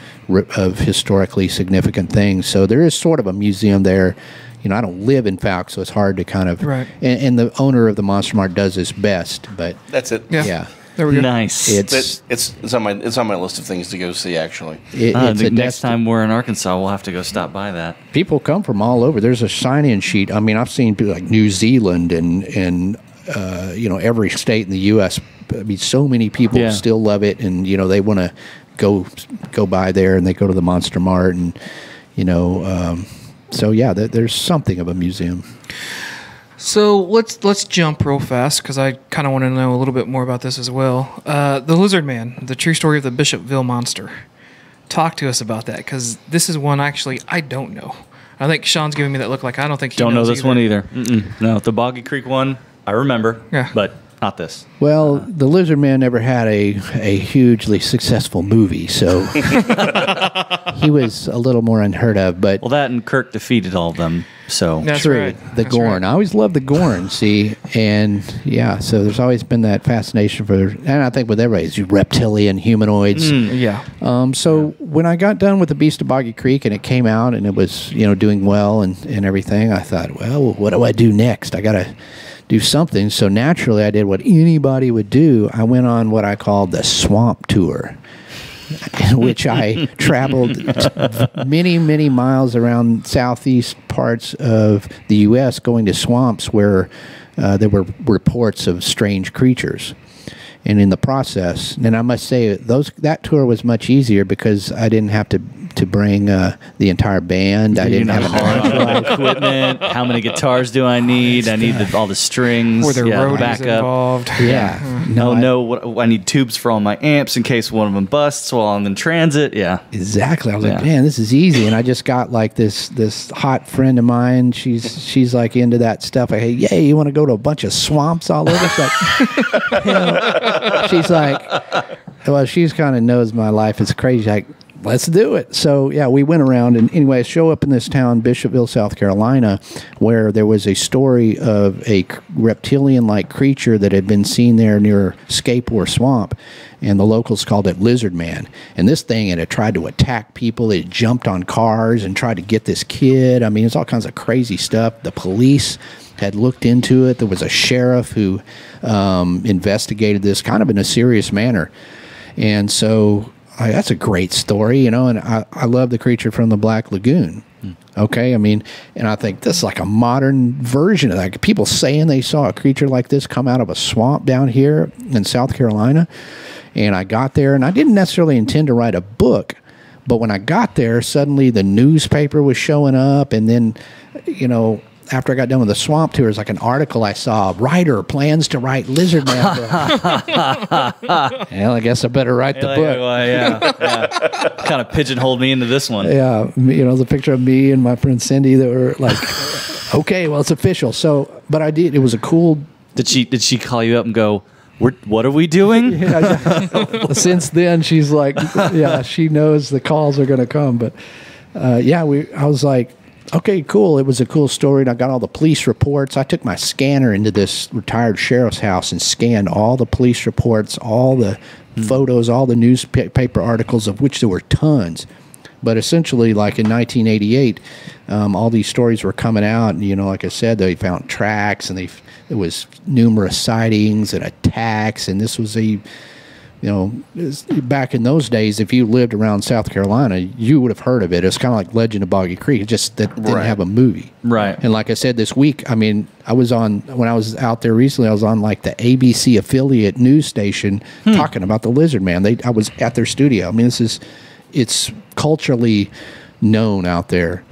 historically significant things. So there is sort of a museum there. I don't live in Falk, so it's hard to kind of... Right. And the owner of the Monster Mart does his best, but... That's it. Yeah. There we go. Nice. It's on my list of things to go see, actually. Next time we're in Arkansas, we'll have to go stop by that. People come from all over. There's a sign-in sheet. I mean, I've seen people like New Zealand and every state in the U.S. I mean, so many people still love it, and they want to go by there, and they go to the Monster Mart, and So yeah, there's something of a museum. So let's jump real fast because I kind of want to know a little bit more about this as well. The Lizard Man, the true story of the Bishopville monster. Talk to us about that because this is one actually I don't know. I think Sean's giving me that look like I don't think he don't know knows this one either. No, the Boggy Creek one I remember, but not this. Well, the Lizard Man never had a hugely successful movie, so he was a little more unheard of. But that and Kirk defeated all of them. So that's true, right. The Gorn. Right. I always loved the Gorn. See, and yeah, so there's always been that fascination for, and I think with everybody, it's reptilian humanoids. So when I got done with the Beast of Boggy Creek and it came out and it was doing well and everything, I thought, well, what do I do next? I gotta do something. So naturally, I did what anybody would do. I went on what I called the swamp tour, in which I traveled many, many miles around southeast parts of the U.S., going to swamps where there were reports of strange creatures. And in the process, and I must say, that tour was much easier because I didn't have to bring the entire band. I didn't have a equipment. How many guitars do I need? I need all the strings. Were there roadies involved? Yeah. No, I need tubes for all my amps in case one of them busts while I'm in transit. Yeah. Exactly. I was like, man, this is easy. And I just got like this hot friend of mine. She's like into that stuff. Hey, you want to go to a bunch of swamps all over? It's like, she's like, well, she's kind of knows my life is crazy. Like, let's do it. So, yeah, we went around. And anyway, I show up in this town, Bishopville, South Carolina, where there was a story of a reptilian-like creature that had been seen there near Scapewar Swamp. And the locals called it Lizard Man. And this thing had tried to attack people. It jumped on cars and tried to get this kid. I mean, it's all kinds of crazy stuff. The police had looked into it. There was a sheriff who investigated this kind of in a serious manner. And so that's a great story, and I love the creature from the Black Lagoon. Okay, I mean, and I think this is like a modern version of that. People saying they saw a creature like this come out of a swamp down here in South Carolina. And I got there, and I didn't necessarily intend to write a book, but when I got there, suddenly the newspaper was showing up, and then, after I got done with the swamp tour, it was like an article I saw. Writer plans to write Lizard Man book. Well, I guess I better write the book. Well, yeah. Kind of pigeonholed me into this one. Yeah, the picture of me and my friend Cindy that were like, okay, well, it's official. So, but I did. It was a cool. Did she call you up and go, what are we doing? Yeah, since then, she's like, yeah, she knows the calls are going to come. But I was like, okay, cool. It was a cool story, and I got all the police reports. I took my scanner into this retired sheriff's house and scanned all the police reports, all the photos, all the newspaper articles, of which there were tons. But essentially, like in 1988, all these stories were coming out, and, like I said, they found tracks, and there was numerous sightings and attacks, and this was back in those days, if you lived around South Carolina, you would have heard of it. It's kind of like Legend of Boggy Creek, just that didn't have a movie. Right. And like I said, this week, I mean, when I was out there recently, I was on like the ABC affiliate news station talking about the Lizard Man. I was at their studio. I mean, it's culturally known out there.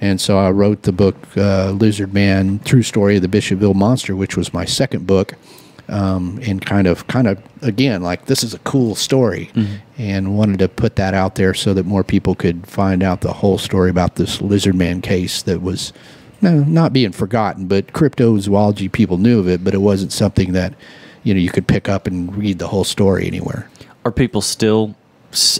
And so I wrote the book, Lizard Man, True Story of the Bishopville Monster, which was my second book. And kind of again, like, this is a cool story, and wanted to put that out there so that more people could find out the whole story about this Lizard Man case that was not being forgotten, but cryptozoology people knew of it, but it wasn't something that you could pick up and read the whole story anywhere. Are people still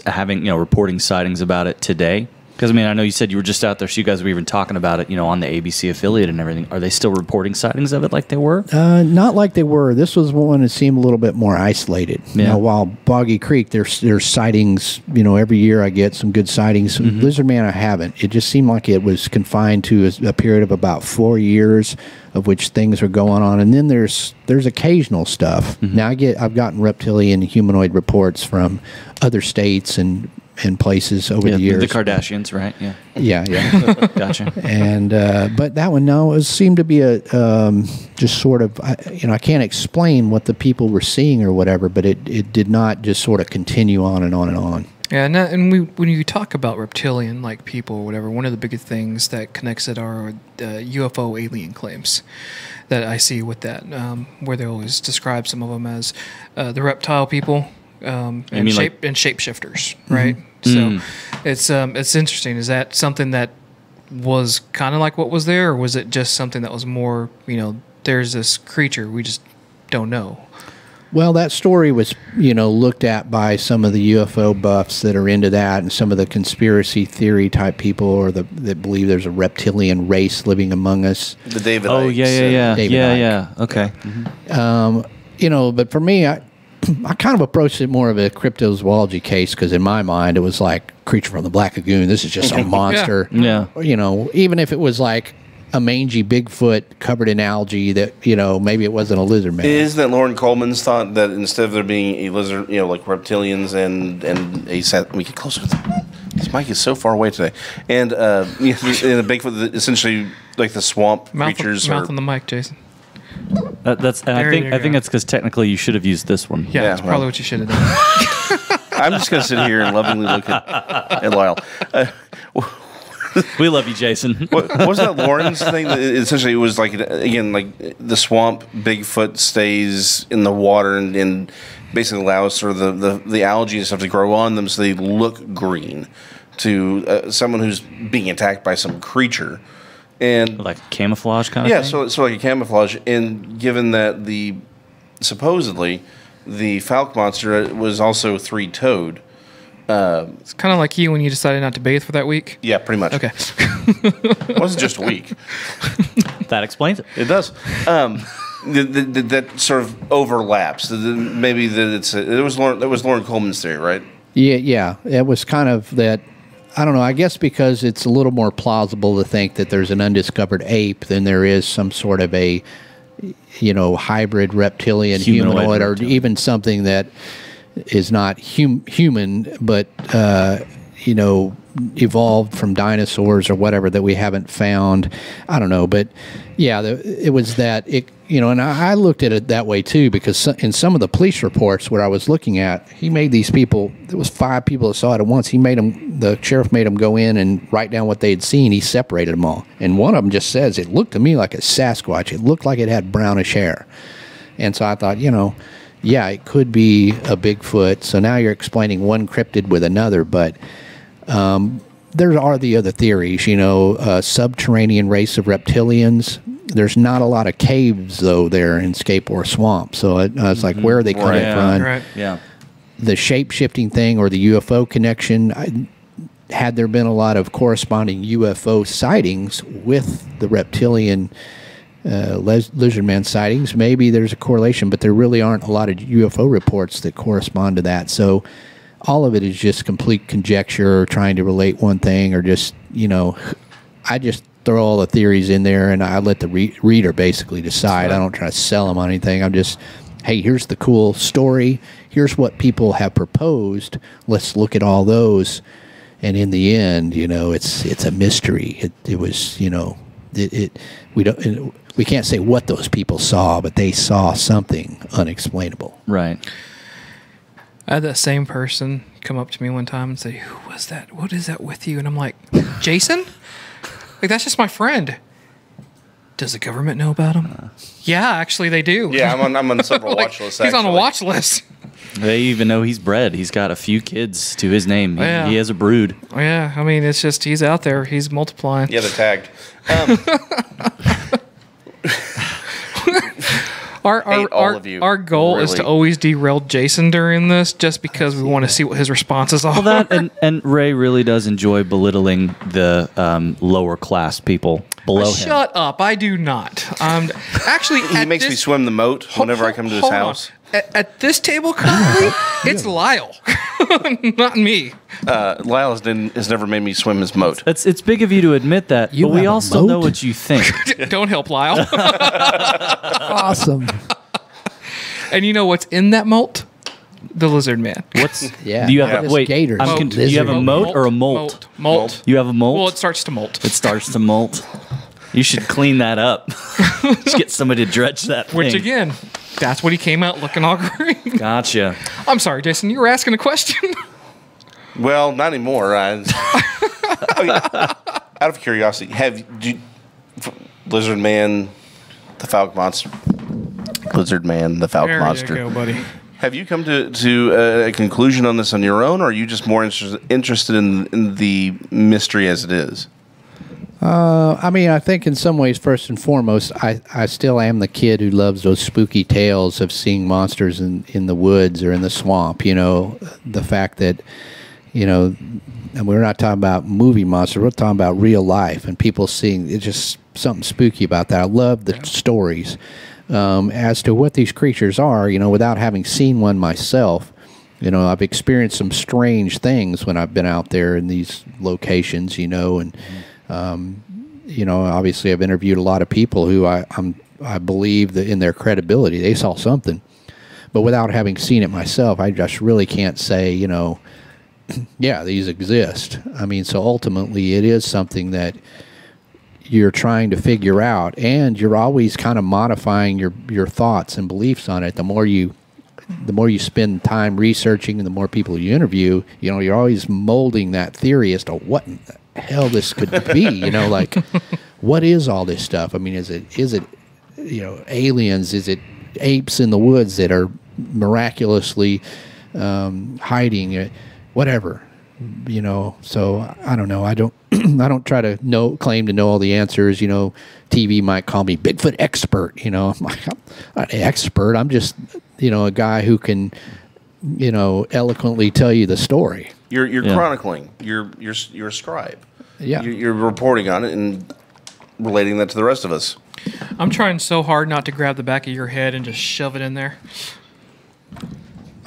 having reporting sightings about it today? Because, I mean, I know you said you were just out there, so you guys were even talking about it, on the ABC affiliate and everything. Are they still reporting sightings of it like they were? Not like they were. This was one that seemed a little bit more isolated. Yeah. While Boggy Creek, there's sightings, every year I get some good sightings. Lizard Man, I haven't. It just seemed like it was confined to a period of about 4 years, of which things are going on. And then there's occasional stuff. Now I've gotten reptilian humanoid reports from other states and places over the years. The Kardashians, right? Yeah. Yeah. Gotcha. And but that one, no, it seemed to be a just sort of, I can't explain what the people were seeing or whatever, but it did not just sort of continue on and on and on. Yeah, and when you talk about reptilian-like people or whatever, one of the biggest things that connects it are UFO alien claims that I see with that, where they always describe some of them as the reptile people and shapeshifters, right? So it's interesting. Is that something that was kind of like what was there, or was it just something that was more, there's this creature, we just don't know? Well, that story was, looked at by some of the UFO buffs that are into that, and some of the conspiracy theory type people, or that believe there's a reptilian race living among us. The David Oh, Icke. yeah. David Icke. Okay. But for me, I kind of approached it more of a cryptozoology case, because in my mind, it was like Creature from the Black Lagoon. This is just a monster. Yeah. Even if it was like a mangy Bigfoot covered in algae that, maybe it wasn't a lizard man. Isn't that Lauren Coleman's thought that instead of there being a lizard, like reptilians and we get closer to this mic is so far away today, and in a Bigfoot, essentially like the swamp creatures. Mouth on the mic, Jason. I think that's because technically you should have used this one. Yeah, that's probably what you should have done. I'm just going to sit here and lovingly look at Lyle. We love you, Jason. What was that Lauren's thing? Essentially, it was like, again, like the swamp Bigfoot stays in the water and basically allows sort of the algae and stuff to grow on them so they look green to someone who's being attacked by some creature. And Like camouflage kind of thing? Yeah, so like a camouflage. And given that supposedly the Falk monster was also three-toed. It's kind of like you when you decided not to bathe for that week. Yeah, pretty much. Okay. It wasn't just a week. That explains it. It does. That sort of overlaps. Maybe that it was Lauren Coleman's theory, right? Yeah. It was kind of that. I don't know. I guess because it's a little more plausible to think that there's an undiscovered ape than there is some sort of a, hybrid reptilian humanoid, or even something that is not human, but evolved from dinosaurs or whatever that we haven't found. I don't know, but yeah, it was that. And I looked at it that way too, because in some of the police reports where I was looking at, he made these people. There was 5 people that saw it at once. The sheriff made them go in and write down what they had seen. He separated them all, and one of them just says, "It looked to me like a Sasquatch. It looked like it had brownish hair." And so I thought, yeah, it could be a Bigfoot. So now you're explaining one cryptid with another, but there are the other theories, a subterranean race of reptilians. There's not a lot of caves, though, there in Scape Swamp. So I was like, where are they coming from? Right. Yeah. The shape-shifting thing or the UFO connection, had there been a lot of corresponding UFO sightings with the reptilian lizard man sightings, maybe there's a correlation, but there really aren't a lot of UFO reports that correspond to that. So all of it is just complete conjecture, or trying to relate one thing, or just, I just throw all the theories in there and I let the reader basically decide. I don't try to sell them on anything. I'm just, hey, here's the cool story. Here's what people have proposed. Let's look at all those. And in the end, it's a mystery. It was, we can't say what those people saw, but they saw something unexplainable. Right. I had that same person come up to me one time and say, "Who was that? What is that with you?" And I'm like, "Jason? Like, that's just my friend." Does the government know about him? Yeah, actually, they do. Yeah, I'm on several watch lists. He's on a watch list. They even know he's bred. He's got a few kids to his name. He has a brood. Yeah, I mean, it's just he's out there. He's multiplying. Yeah, they're tagged. Our goal is to always derail Jason during this, just because we want to see what his responses are. Well, that and Ray really does enjoy belittling the lower class people below him. Shut up! I do not. Actually, he makes me swim the moat whenever I come to his house. At this table currently, it's Lyle, not me. Lyle has never made me swim his moat. It's big of you to admit that, but we also know what you think. Don't help Lyle. Awesome. And you know what's in that moat? The lizard man. What's Yeah. Do you have wait? Gators. Do you have a moat or a molt? Molt. You have a molt. Well, it starts to molt. It starts to molt. You should clean that up. Just get somebody to dredge that thing. Which again, that's what he came out looking all green. Gotcha. I'm sorry, Jason. You were asking a question. Well, not anymore. Out of curiosity, Lizard Man, the Falcon Monster? Lizard Man, the Falcon Monster. There you go, buddy. Have you come to a conclusion on this on your own, or are you just more interested in the mystery as it is? I mean, I think in some ways, first and foremost, I still am the kid who loves those spooky tales of seeing monsters in the woods or in the swamp. You know, the fact that, you know, and we're not talking about movie monsters, we're talking about real life and people seeing, it's just something spooky about that. I love the stories. As to what these creatures are, you know, without having seen one myself, you know, I've experienced some strange things when I've been out there in these locations, you know, and, you know, obviously I've interviewed a lot of people who I believe that in their credibility, they saw something. But without having seen it myself, I just really can't say, you know, yeah, these exist. I mean, so ultimately it is something that you're trying to figure out, and you're always kind of modifying your thoughts and beliefs on it. The more you spend time researching and the more people you interview, you know, you're always molding that theory as to what in the hell this could be, you know, like what is all this stuff? I mean, is it, you know, aliens? Is it apes in the woods that are miraculously hiding? Whatever. You know, so I don't know. I don't I don't try to claim to know all the answers. You know, TV might call me Bigfoot expert. You know, I'm not an expert. I'm just, you know, a guy who can, you know, eloquently tell you the story. You're chronicling. You're a scribe. Yeah. You're reporting on it and relating that to the rest of us. I'm trying so hard not to grab the back of your head and just shove it in there.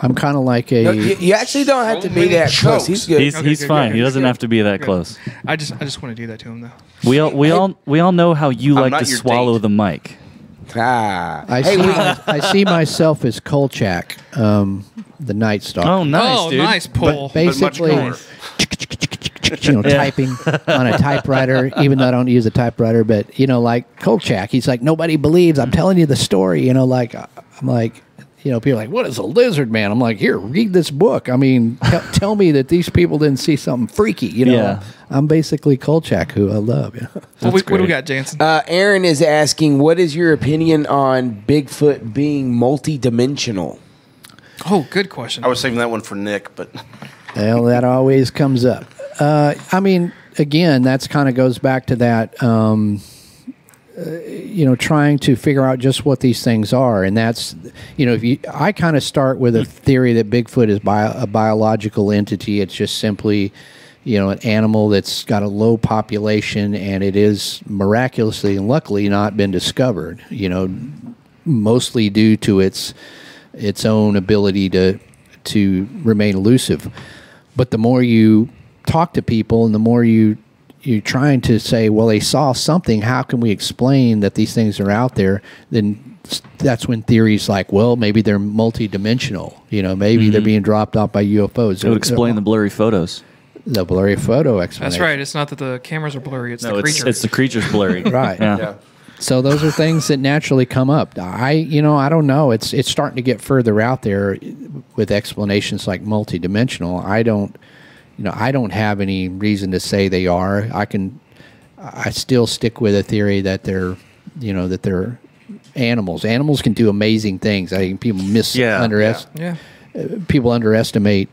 I'm kind of like a. No, you actually don't have to be that close. He's good. He's fine. He doesn't have to be that close. I just want to do that to him though. We all know how you like to swallow date. the mic. I see myself as Kolchak, the Night Stalker. Oh, nice, dude. Nice pull. But basically, you know, typing on a typewriter, even though I don't use a typewriter. But, you know, like Kolchak, he's like, nobody believes. I'm telling you the story. You know, like, I'm like, you know, people are like, what is a lizard man? I'm like, here, read this book. I mean, tell me that these people didn't see something freaky. You know, Yeah. I'm basically Kolchak, who I love. You know? What do we got, Jansen? Aaron is asking, what is your opinion on Bigfoot being multi-dimensional? Oh, good question. I was saving that one for Nick, but Well, that always comes up. I mean, again, that's kind of goes back to that, you know, trying to figure out just what these things are. And that's, you know, I kind of start with a theory that Bigfoot is a biological entity. It's just simply, you know, an animal that's got a low population, and it is miraculously and luckily not been discovered, you know, mostly due to its own ability to remain elusive. But the more you talk to people and the more you're trying to say, well, they saw something, how can we explain that these things are out there? Then that's when theories like, well, maybe they're multidimensional. You know, maybe they're being dropped off by UFOs. It would explain the blurry photos. The blurry photo explanation. That's right. It's not that the cameras are blurry. It's the creature. It's the creature's blurry. Right. Yeah. So those are things that naturally come up. I don't know. It's starting to get further out there with explanations like multidimensional. I don't have any reason to say they are. I still stick with a theory that they're animals. Animals can do amazing things. I think people people underestimate,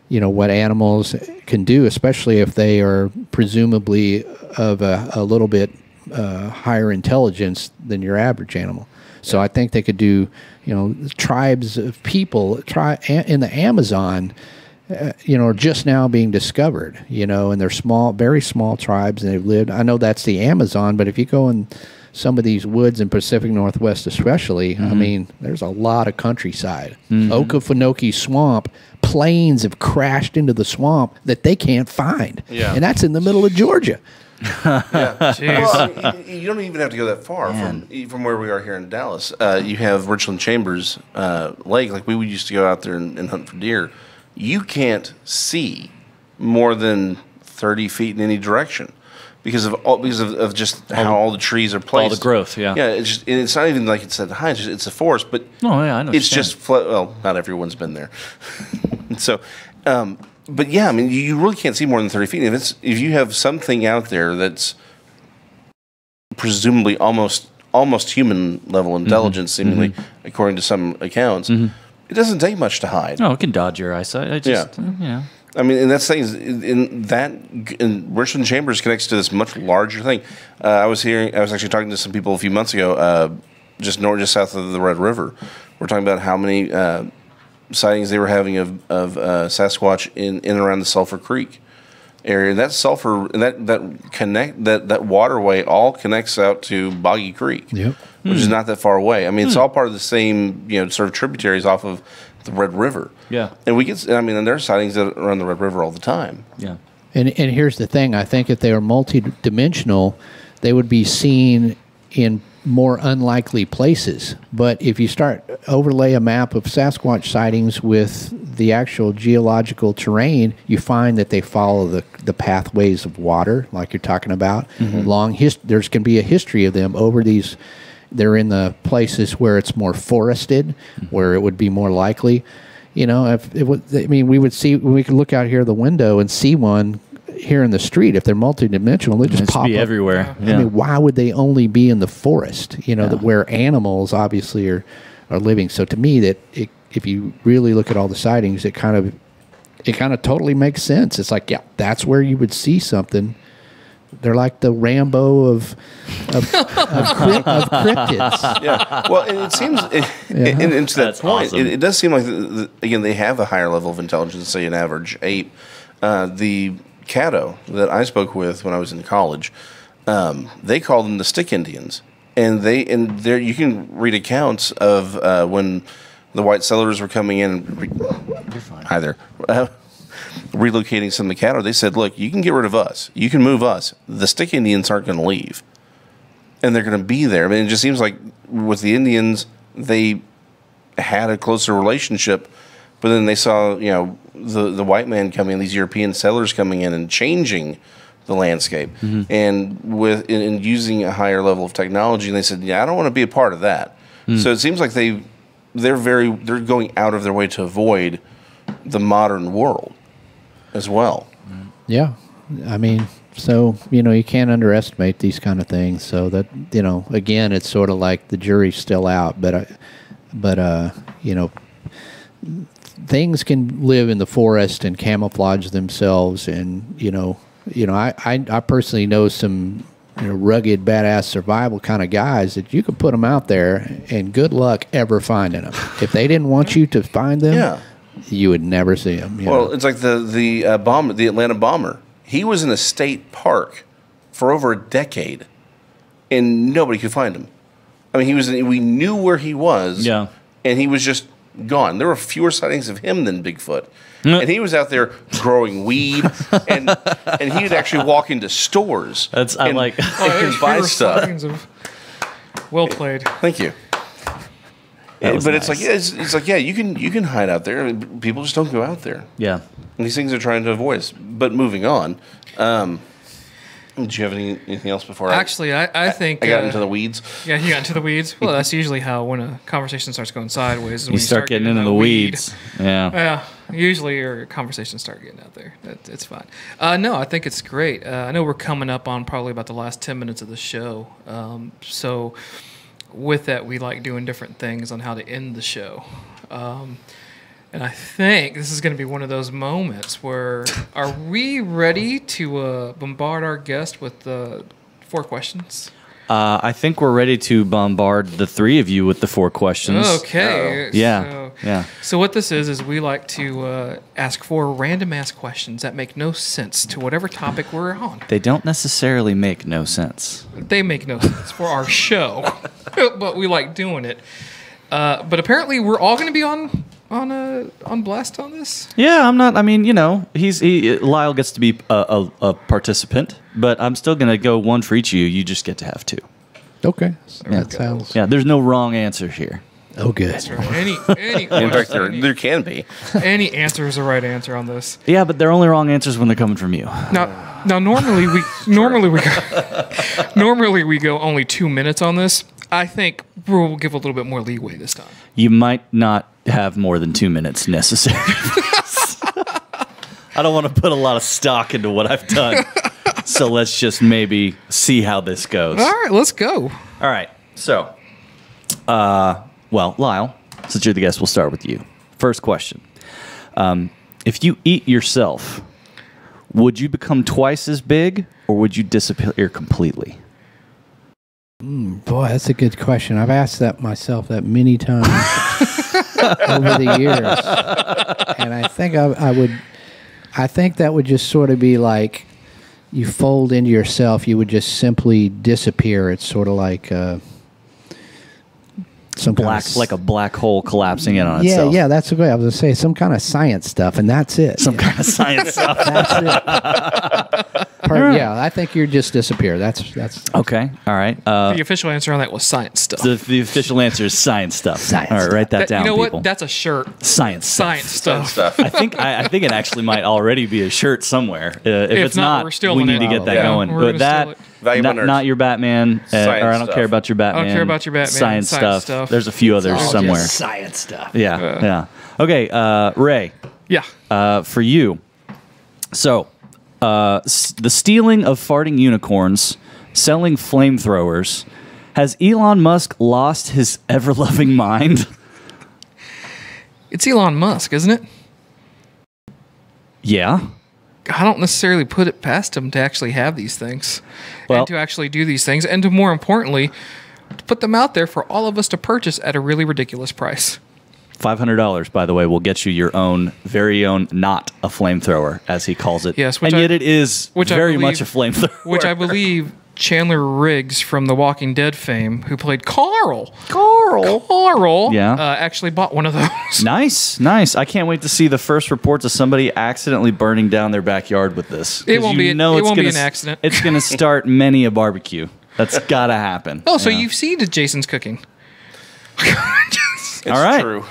you know, what animals can do, especially if they are presumably of a little bit higher intelligence than your average animal. So I think they could do, you know, tribes of people in the Amazon, you know, are just now being discovered, you know, and they're small, very small tribes, and they've lived. I know that's the Amazon, but if you go in some of these woods in Pacific Northwest especially, I mean, there's a lot of countryside. Okefenokee Swamp, planes have crashed into the swamp that they can't find. Yeah. And that's in the middle of Georgia. Yeah. Well, you don't even have to go that far from where we are here in Dallas. You have Richland Chambers Lake. Like we used to go out there and hunt for deer. You can't see more than 30 feet in any direction because of just how all the trees are placed. All the growth, yeah. Yeah, it's not even like it's at the high. It's a forest, but I know. it's just well, not everyone's been there. So, But yeah, I mean, you really can't see more than 30 feet. If you have something out there that's presumably almost human level intelligence, seemingly, according to some accounts, it doesn't take much to hide. Oh, it can dodge your eyesight. I mean, and that's the thing. Richland Chambers connects to this much larger thing. I was actually talking to some people a few months ago, just south of the Red River. We're talking about how many sightings they were having of Sasquatch in and around the Sulphur Creek area. And that sulphur, that waterway all connects out to Boggy Creek, which is not that far away. I mean, it's all part of the same, sort of tributaries off of the Red River. Yeah. And and there are sightings that are on the Red River all the time. Yeah. And here's the thing. I think if they were multidimensional, they would be seen in more unlikely places. But if you start overlay a map of Sasquatch sightings with the actual geological terrain, you find that they follow the pathways of water, like you're talking about. There's can be a history of them over these. They're in the places where it's more forested, where it would be more likely. We would see, we could look out here the window and see one here in the street. If they're multidimensional, they just pop up everywhere. I mean, why would they only be in the forest? Where animals obviously are living. So to me, if you really look at all the sightings, it kind of totally makes sense. It's like, yeah, that's where you would see something. They're like the Rambo of cryptids. Yeah. Well, and it seems, and to that point, awesome. It does seem like, again, they have a higher level of intelligence than, say, an average ape. The Caddo that I spoke with when I was in college, they call them the Stick Indians. And there you can read accounts of when the white settlers were coming in. You're fine. Hi there. Relocating some of the Caddo, they said, look, you can get rid of us. You can move us. The Stick Indians aren't going to leave. And they're going to be there. I mean, it just seems like with the Indians, they had a closer relationship, but then they saw, the white man coming in, these European settlers coming in and changing the landscape. And in using a higher level of technology, and they said, yeah, I don't want to be a part of that. So it seems like they're going out of their way to avoid the modern world as well. Yeah. I mean, so, you can't underestimate these kind of things. So that, again, it's sort of like the jury's still out, but things can live in the forest and camouflage themselves. And, I personally know some rugged, badass survival kind of guys that you could put them out there and good luck ever finding them. If they didn't want you to find them, you would never see them. It's like the Atlanta bomber. He was in a state park for over a decade, and nobody could find him. I mean, we knew where he was, and he was just gone. There were fewer sightings of him than Bigfoot. And he was out there growing weed, and he would actually walk into stores and buy stuff. Well played. Thank you. But nice. It's like you can hide out there. People just don't go out there. Yeah. And these things are trying to avoid us. But moving on, did you have anything else before? Actually, I think I got into the weeds. Yeah, you got into the weeds. Well, that's usually how when a conversation starts going sideways. You start getting into the weeds. Yeah. Yeah. Usually your conversations start getting out there. It's fine. No, I think it's great. I know we're coming up on probably about the last 10 minutes of the show. So with that, we like doing different things on how to end the show. And I think this is going to be one of those moments where, are we ready to bombard our guest with 4 questions? I think we're ready to bombard the 3 of you with the 4 questions. Okay. Yeah. So what this is we like to ask 4 random-ass questions that make no sense to whatever topic we're on. They don't necessarily make no sense. They make no sense for our show, but we like doing it. But apparently we're all going to be on blast on this. Yeah, I'm not. I mean, Lyle gets to be a participant, but I'm still gonna go 1 for each of you. You just get to have 2. Okay, that sounds. Yeah, there's no wrong answer here. Oh, good. That's right. Any in fact, there can be. Any answer is the right answer on this. Yeah, but they're only wrong answers when they're coming from you. Now normally we go only 2 minutes on this. I think we'll give a little bit more leeway this time. I don't want to put a lot of stock into what I've done. So let's just maybe see how this goes. All right, let's go. All right. So, well, Lyle, since you're the guest, we'll start with you. First question. If you eat yourself, would you become twice as big or would you disappear completely? Boy, that's a good question. I've asked that myself that many times over the years, and I think I would. I think that would just sort of be like you fold into yourself. You would just simply disappear. It's sort of like some Like a black hole collapsing in on yeah, itself. yeah. That's what I was gonna say. Some kind of science stuff, and that's it. Some kind of science stuff. That's it. Yeah, I think you just disappear. That's Okay. All right. The official answer on that was science stuff. The official answer is science stuff. Science All right, write that down, you know people. what? That's a shirt. Science stuff. Science stuff. I think it actually might already be a shirt somewhere. If it's not, we're stealing we need it. to get that Yeah, going. we're But gonna steal Vagabond Nerds. not your Batman, or I don't stuff. care about your Batman. I don't care about your Batman. Science Science stuff. stuff. There's a few others all somewhere. just science stuff. Yeah. Okay, Ray. Yeah. For you. So, the stealing of farting unicorns, selling flamethrowers. Has Elon Musk lost his ever-loving mind? It's Elon Musk, isn't it? Yeah. I don't necessarily put it past him to actually have these things Well- and to actually do these things and to, more importantly, to put them out there for all of us to purchase at a really ridiculous price. $500, by the way, will get you your own, very own, not a flamethrower, as he calls it. Yes, and yet it is which I very believe- much a flamethrower. Which I believe Chandler Riggs from The Walking Dead fame, who played Carl, Yeah. actually bought one of those. Nice. I can't wait to see the first reports of somebody accidentally burning down their backyard with this. It 'Cause won't you be- know it it's won't be gonna an accident. It's going to start many a barbecue. That's got to happen. Oh, so Yeah. you've seen Jason's cooking. It's All right. true.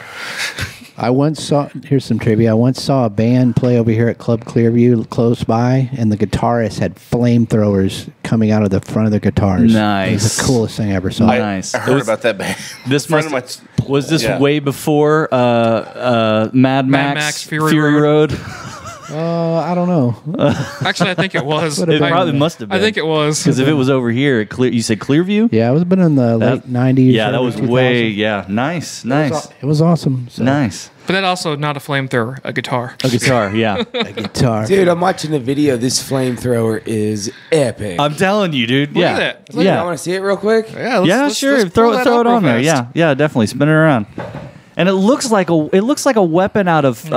I once saw, here's some trivia. I once saw a band play over here at Club Clearview close by, and the guitarist had flamethrowers coming out of the front of the guitars. It was Nice. the coolest thing I ever saw. Nice. I heard about that band. This Friend must, of mine- was this Yeah. way before Mad Max Fury Road? I don't know. Actually, I think it was. Would've It been- probably must have been. I think it was. Because if it was over here, you said Clearview? Yeah, it was been in the late 90s. Yeah, that early was 2000s. way, yeah. Nice. It was awesome. So. Nice. But that also not a flamethrower, a guitar. A guitar, yeah. A guitar. Dude, I'm watching the video. This flamethrower is epic. I'm telling you, dude. Look yeah. at that. I Yeah. want to see it real quick. Yeah, Yeah, sure. let's Throw pull it that up real on there. fast. Yeah, definitely. Spin it around. And it looks like a weapon out of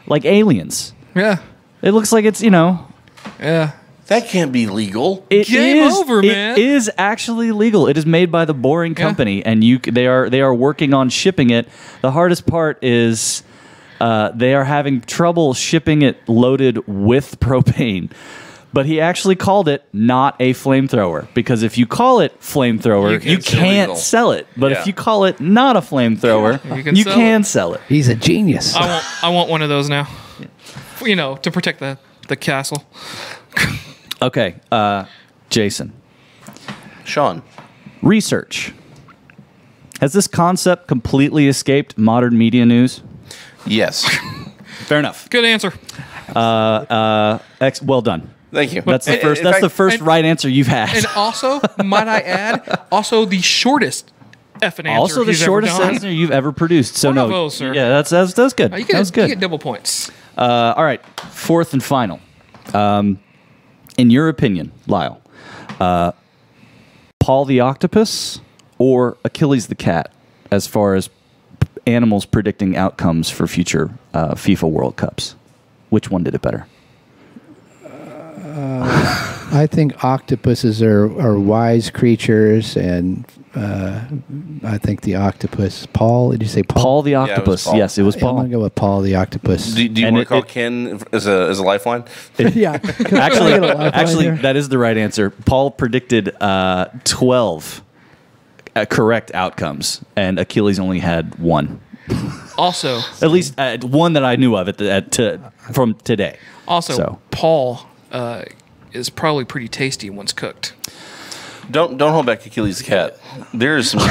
like Aliens. Yeah. It looks like it's, Yeah. That can't be legal. It Game is- over, man. It is actually legal. It is made by the Boring Company, and they are working on shipping it. The hardest part is they are having trouble shipping it loaded with propane. But he actually called it not a flamethrower, because if you call it flamethrower, you It's can't illegal. sell it. But Yeah. if you call it not a flamethrower, you can sell it. He's a genius. I want one of those now. To protect the castle. Okay, Jason. Sean. Research. Has this concept completely escaped modern media news? Yes. Fair enough. Good answer. Well done. Thank you. That's the In first. fact- That's the first and- right answer you've had. And also, might I add, also the shortest effing answer Also, the he's shortest ever done. answer you've ever produced. So One no, of those, sir. yeah, that's good. You That was get, you good. get double points. All right, fourth and final. In your opinion, Lyle, Paul the octopus or Achilles the cat, as far as animals predicting outcomes for future FIFA World Cups, which one did it better? I think octopuses are wise creatures, and I think the octopus. Paul, did you say Paul? Paul the it was octopus. Paul. Yes, it was Yeah, I'm Paul. gonna go with Paul the octopus. Do you And want to call it- Ken as a lifeline? yeah, That is the right answer. Paul predicted 12 correct outcomes, and Achilles only had one. Also, At least one that I knew of from today. So. Paul is probably pretty tasty once cooked. Don't hold back Achilles the cat. There's some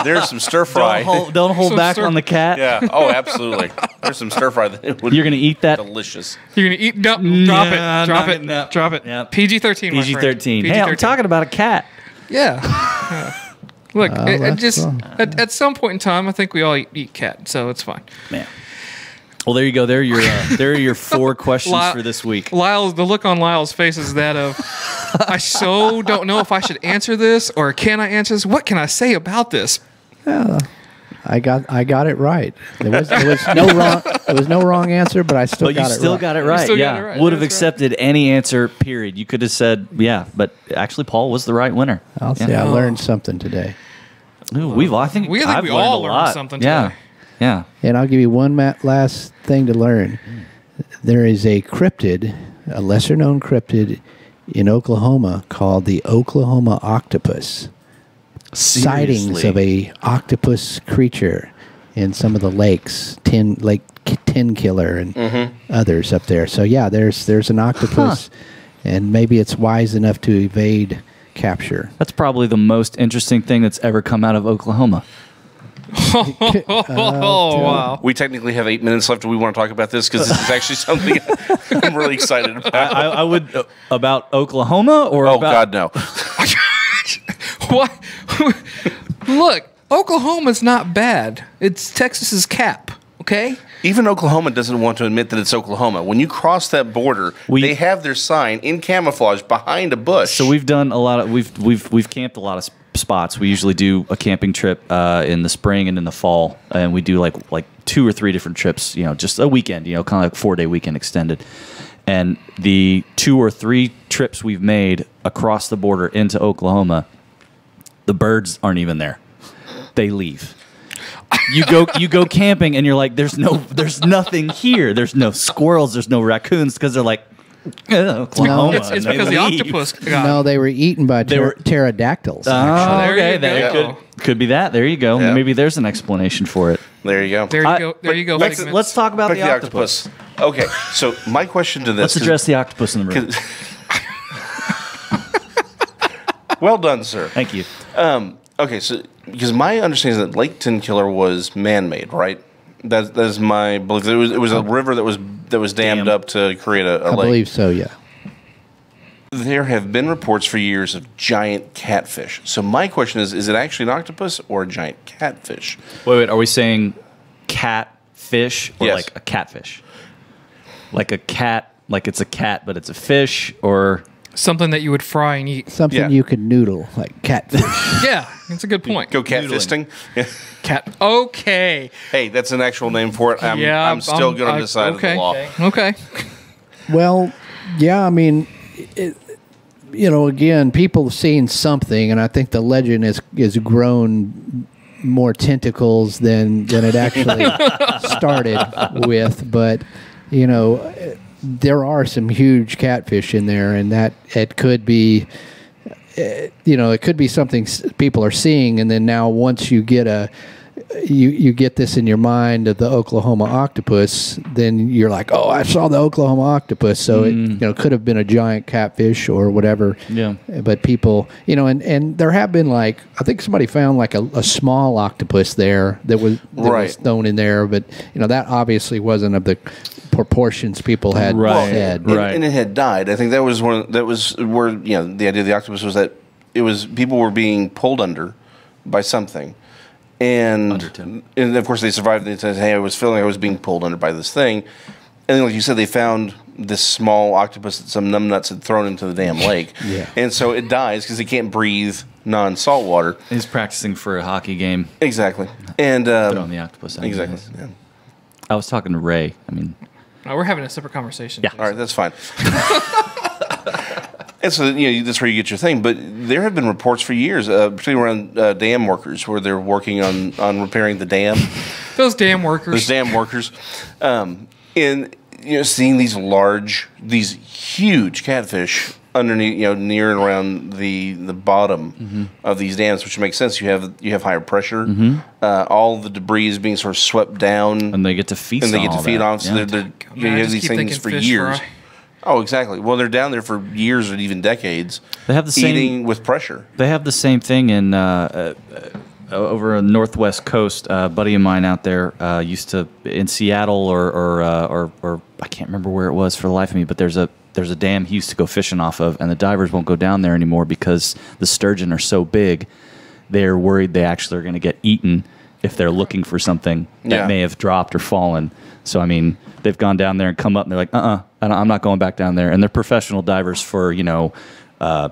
There's some stir fry. Don't hold Some back stir- on the cat. Yeah. Oh, absolutely. There's some stir fry that would You're gonna eat that. delicious. You're gonna eat? No, drop it. Drop it. Yeah. PG-13. my friend. PG-13. Hey, I'm talking about a cat. Yeah. Look, it that's just wrong. at some point in time, I think we all eat cat, so it's fine. Man. Well, there you go. There are your 4 questions Lyle- for this week. The look on Lyle's face is that of, I so don't know if I should answer this or can I answer this? What can I say about this? I got it right. There was no wrong. There was no wrong answer, but I still But got you it still right. got it right. still Yeah. got it right. Would have That's accepted any answer, period. You could have said, yeah, but actually Paul was the right winner. I'll say I learned something today. Ooh, I think we I've all learned a learned lot. something Yeah. today. Yeah. And I'll give you one last thing to learn. There is a cryptid, a lesser-known cryptid in Oklahoma called the Oklahoma octopus. Sightings of a octopus creature in some of the lakes, Lake Tin Killer and others up there. So yeah, there's an octopus, and maybe it's wise enough to evade capture. That's probably the most interesting thing that's ever come out of Oklahoma. Oh, wow. We technically have 8 minutes left. Do we want to talk about this? Because this is actually something I'm really excited about. I would about Oklahoma or Oh, about God, no. What? Look, Oklahoma's not bad. It's Texas's cap, okay? Even Oklahoma doesn't want to admit that it's Oklahoma. When you cross that border, they have their sign in camouflage behind a bush. So we've done a lot of we've camped a lot of spots. We usually do a camping trip in the spring and in the fall, and we do like 2 or 3 different trips. Just a weekend. Kind of like 4-day weekend extended. And the 2 or 3 trips we've made across the border into Oklahoma, the birds aren't even there. They leave. You go camping and you're like, there's nothing here. There's no squirrels. There's no raccoons because they're like, Oklahoma. It's and they because the leave. octopus got No, they were eaten by were- pterodactyls. Oh, There okay. you That go. could be that. There you go. Yeah. Maybe there's an explanation for it. there you go. There you go. There you go. Let's Figments. talk about Back the to octopus. Okay, so my question to this Let's address the octopus in the room. Well done, sir. Thank you. Okay, so because my understanding is that Lake Tin Killer was man-made, right? That is my belief. It was a river that was dammed Dammed. up to create a I lake. believe so. Yeah. There have been reports for years of giant catfish. So my question is it actually an octopus or a giant catfish? Wait. Are we saying catfish or Yes. like a catfish? Like a cat, like it's a cat, but it's a fish, or Something that you would fry and eat. Something Yeah. you could noodle, like catfish. Yeah, that's a good point. Go catfisting? Cat. Okay. Hey, that's an actual name for it. I'm still going to decide okay. the law. Okay. Well, yeah, I mean, again, people have seen something, and I think the legend has grown more tentacles than it actually started with. But, there are some huge catfish in there, and that it could be, it could be something people are seeing, and then now once you get you get this in your mind of the Oklahoma octopus, then you're like, oh, I saw the Oklahoma octopus. So it could have been a giant catfish or whatever. Yeah. But people, and there have been I think somebody found like a small octopus there that was Right. thrown in there, but that obviously wasn't of the proportions people had Right. said. And it had died. I think that was where the idea of the octopus was that it was people were being pulled under by something. And of course they survived. They said, "Hey, I was feeling like I was being pulled under by this thing." And then, like you said, they found this small octopus that some numbnuts had thrown into the damn lake. Yeah. And so it dies because it can't breathe non-salt water. he's practicing for a hockey game. Exactly. And Put on the octopus. exactly. Yeah. I was talking to Ray. I mean, No, we're having a separate conversation. Yeah. All right, that's fine. And so, that's where you get your thing. But there have been reports for years, particularly around dam workers, where they're working on repairing the dam. Those damn workers. Those dam workers. And, seeing these huge catfish underneath, near and around the bottom of these dams, which makes sense. You have higher pressure. All the debris is being sort of swept down. and they get to feast. And they on get to all feed that. on. So Yeah. you I have just these keep things thinking for fish years. fry. Oh, exactly. Well, they're down there for years or even decades. They have the same- eating with pressure. They have the same thing in over on the Northwest Coast. A buddy of mine out there used to in Seattle or I can't remember where it was for the life of me. But there's a dam he used to go fishing off of, and the divers won't go down there anymore because the sturgeon are so big. They're worried they actually are going to get eaten if they're looking for something that may have dropped or fallen. So I mean, they've gone down there and come up and they're like, I'm not going back down there. And they're professional divers for the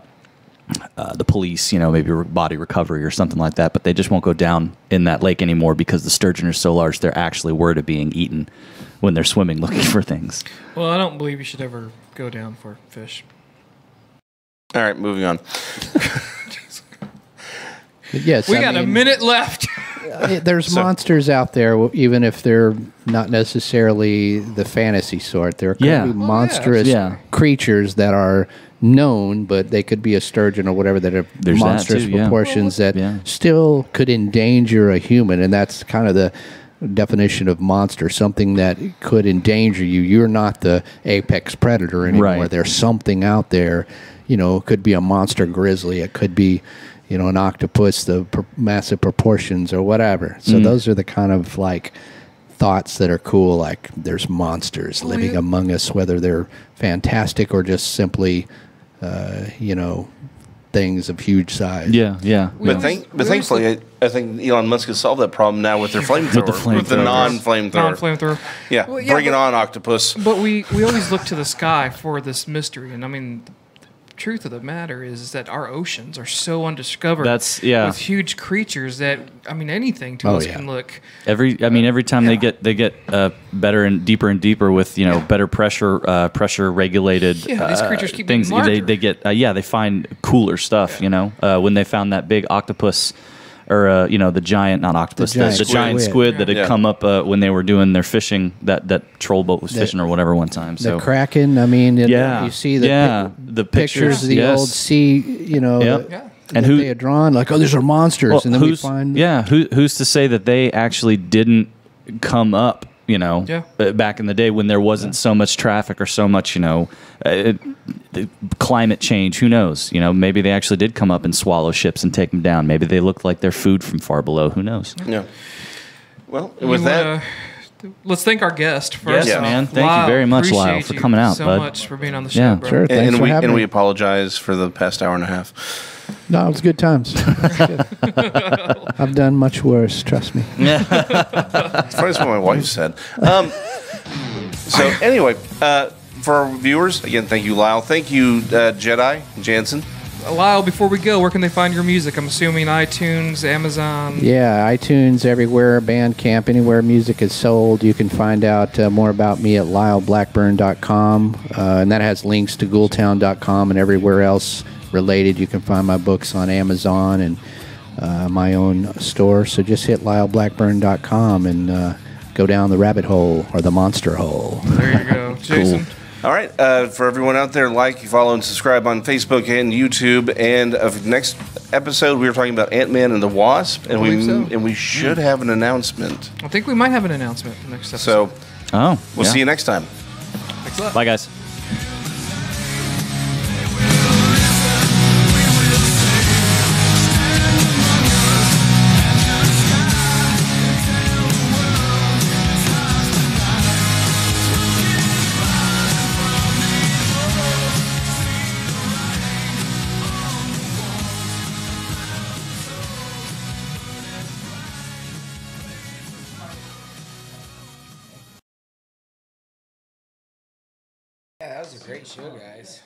police, maybe body recovery or something like that, but they just won't go down in that lake anymore because the sturgeon are so large they're actually worried of being eaten when they're swimming looking for things. Well, I don't believe you should ever go down for fish. All right, moving on. Yes, we got a minute left. There's monsters out there, even if they're not necessarily the fantasy sort. There could be monstrous creatures that are known, but they could be a sturgeon or whatever that have monstrous proportions that still could endanger a human, and that's kind of the definition of monster, something that could endanger you. You're not the apex predator anymore. Right. There's something out there, it could be a monster grizzly, it could be an octopus, the massive proportions or whatever. So those are the kind of like thoughts that are cool, like there's monsters living among us, whether they're fantastic or just simply things of huge size. But thankfully, I think Elon Musk has solved that problem now with their flamethrower, with the non-flamethrower. Yeah, bring it on, octopus. But we always look to the sky for this mystery, and I mean, the truth of the matter is that our oceans are so undiscovered. With huge creatures that anything to us can look. Every time they get better and deeper with better pressure regulated. These creatures keep things. getting They get they find cooler stuff. When they found that big octopus. Or the giant, not octopus, the giant squid that had come up when they were doing their fishing. That troll boat was fishing or whatever one time. So the kraken. You see the pictures of the old sea. And who they had drawn like, these are monsters, and then we find who's to say that they actually didn't come up? Back in the day when there wasn't so much traffic or so much, climate change. Who knows? Maybe they actually did come up and swallow ships and take them down. Maybe they looked like they're food from far below. Who knows? Yeah. Well, with that, let's thank our guest first. Yes, man. Thank you very much, Lyle, for coming out, so bud. much for being on the show, bro. Sure. Thanks for having me. we apologize for the past hour and a half. No, it was good times. I've done much worse, trust me. It's funny, what my wife said. So anyway, for our viewers, again, thank you, Lyle. Thank you, Jedi Jansen. Lyle, before we go, where can they find your music? I'm assuming iTunes, Amazon. Yeah, iTunes, everywhere, Bandcamp, anywhere music is sold. You can find out more about me at lyleblackburn.com, and that has links to ghoultown.com and everywhere else related. You can find my books on Amazon and my own store. So just hit lyleblackburn.com and go down the rabbit hole or the monster hole. There you go. Jason. Cool. All right. For everyone out there, follow, and subscribe on Facebook and YouTube. And next episode, we were talking about Ant-Man and the Wasp, and we should have an announcement. I think we might have an announcement next episode. So, we'll see you next time. Thanks a lot. Bye, guys. Yeah, that was a great show, guys.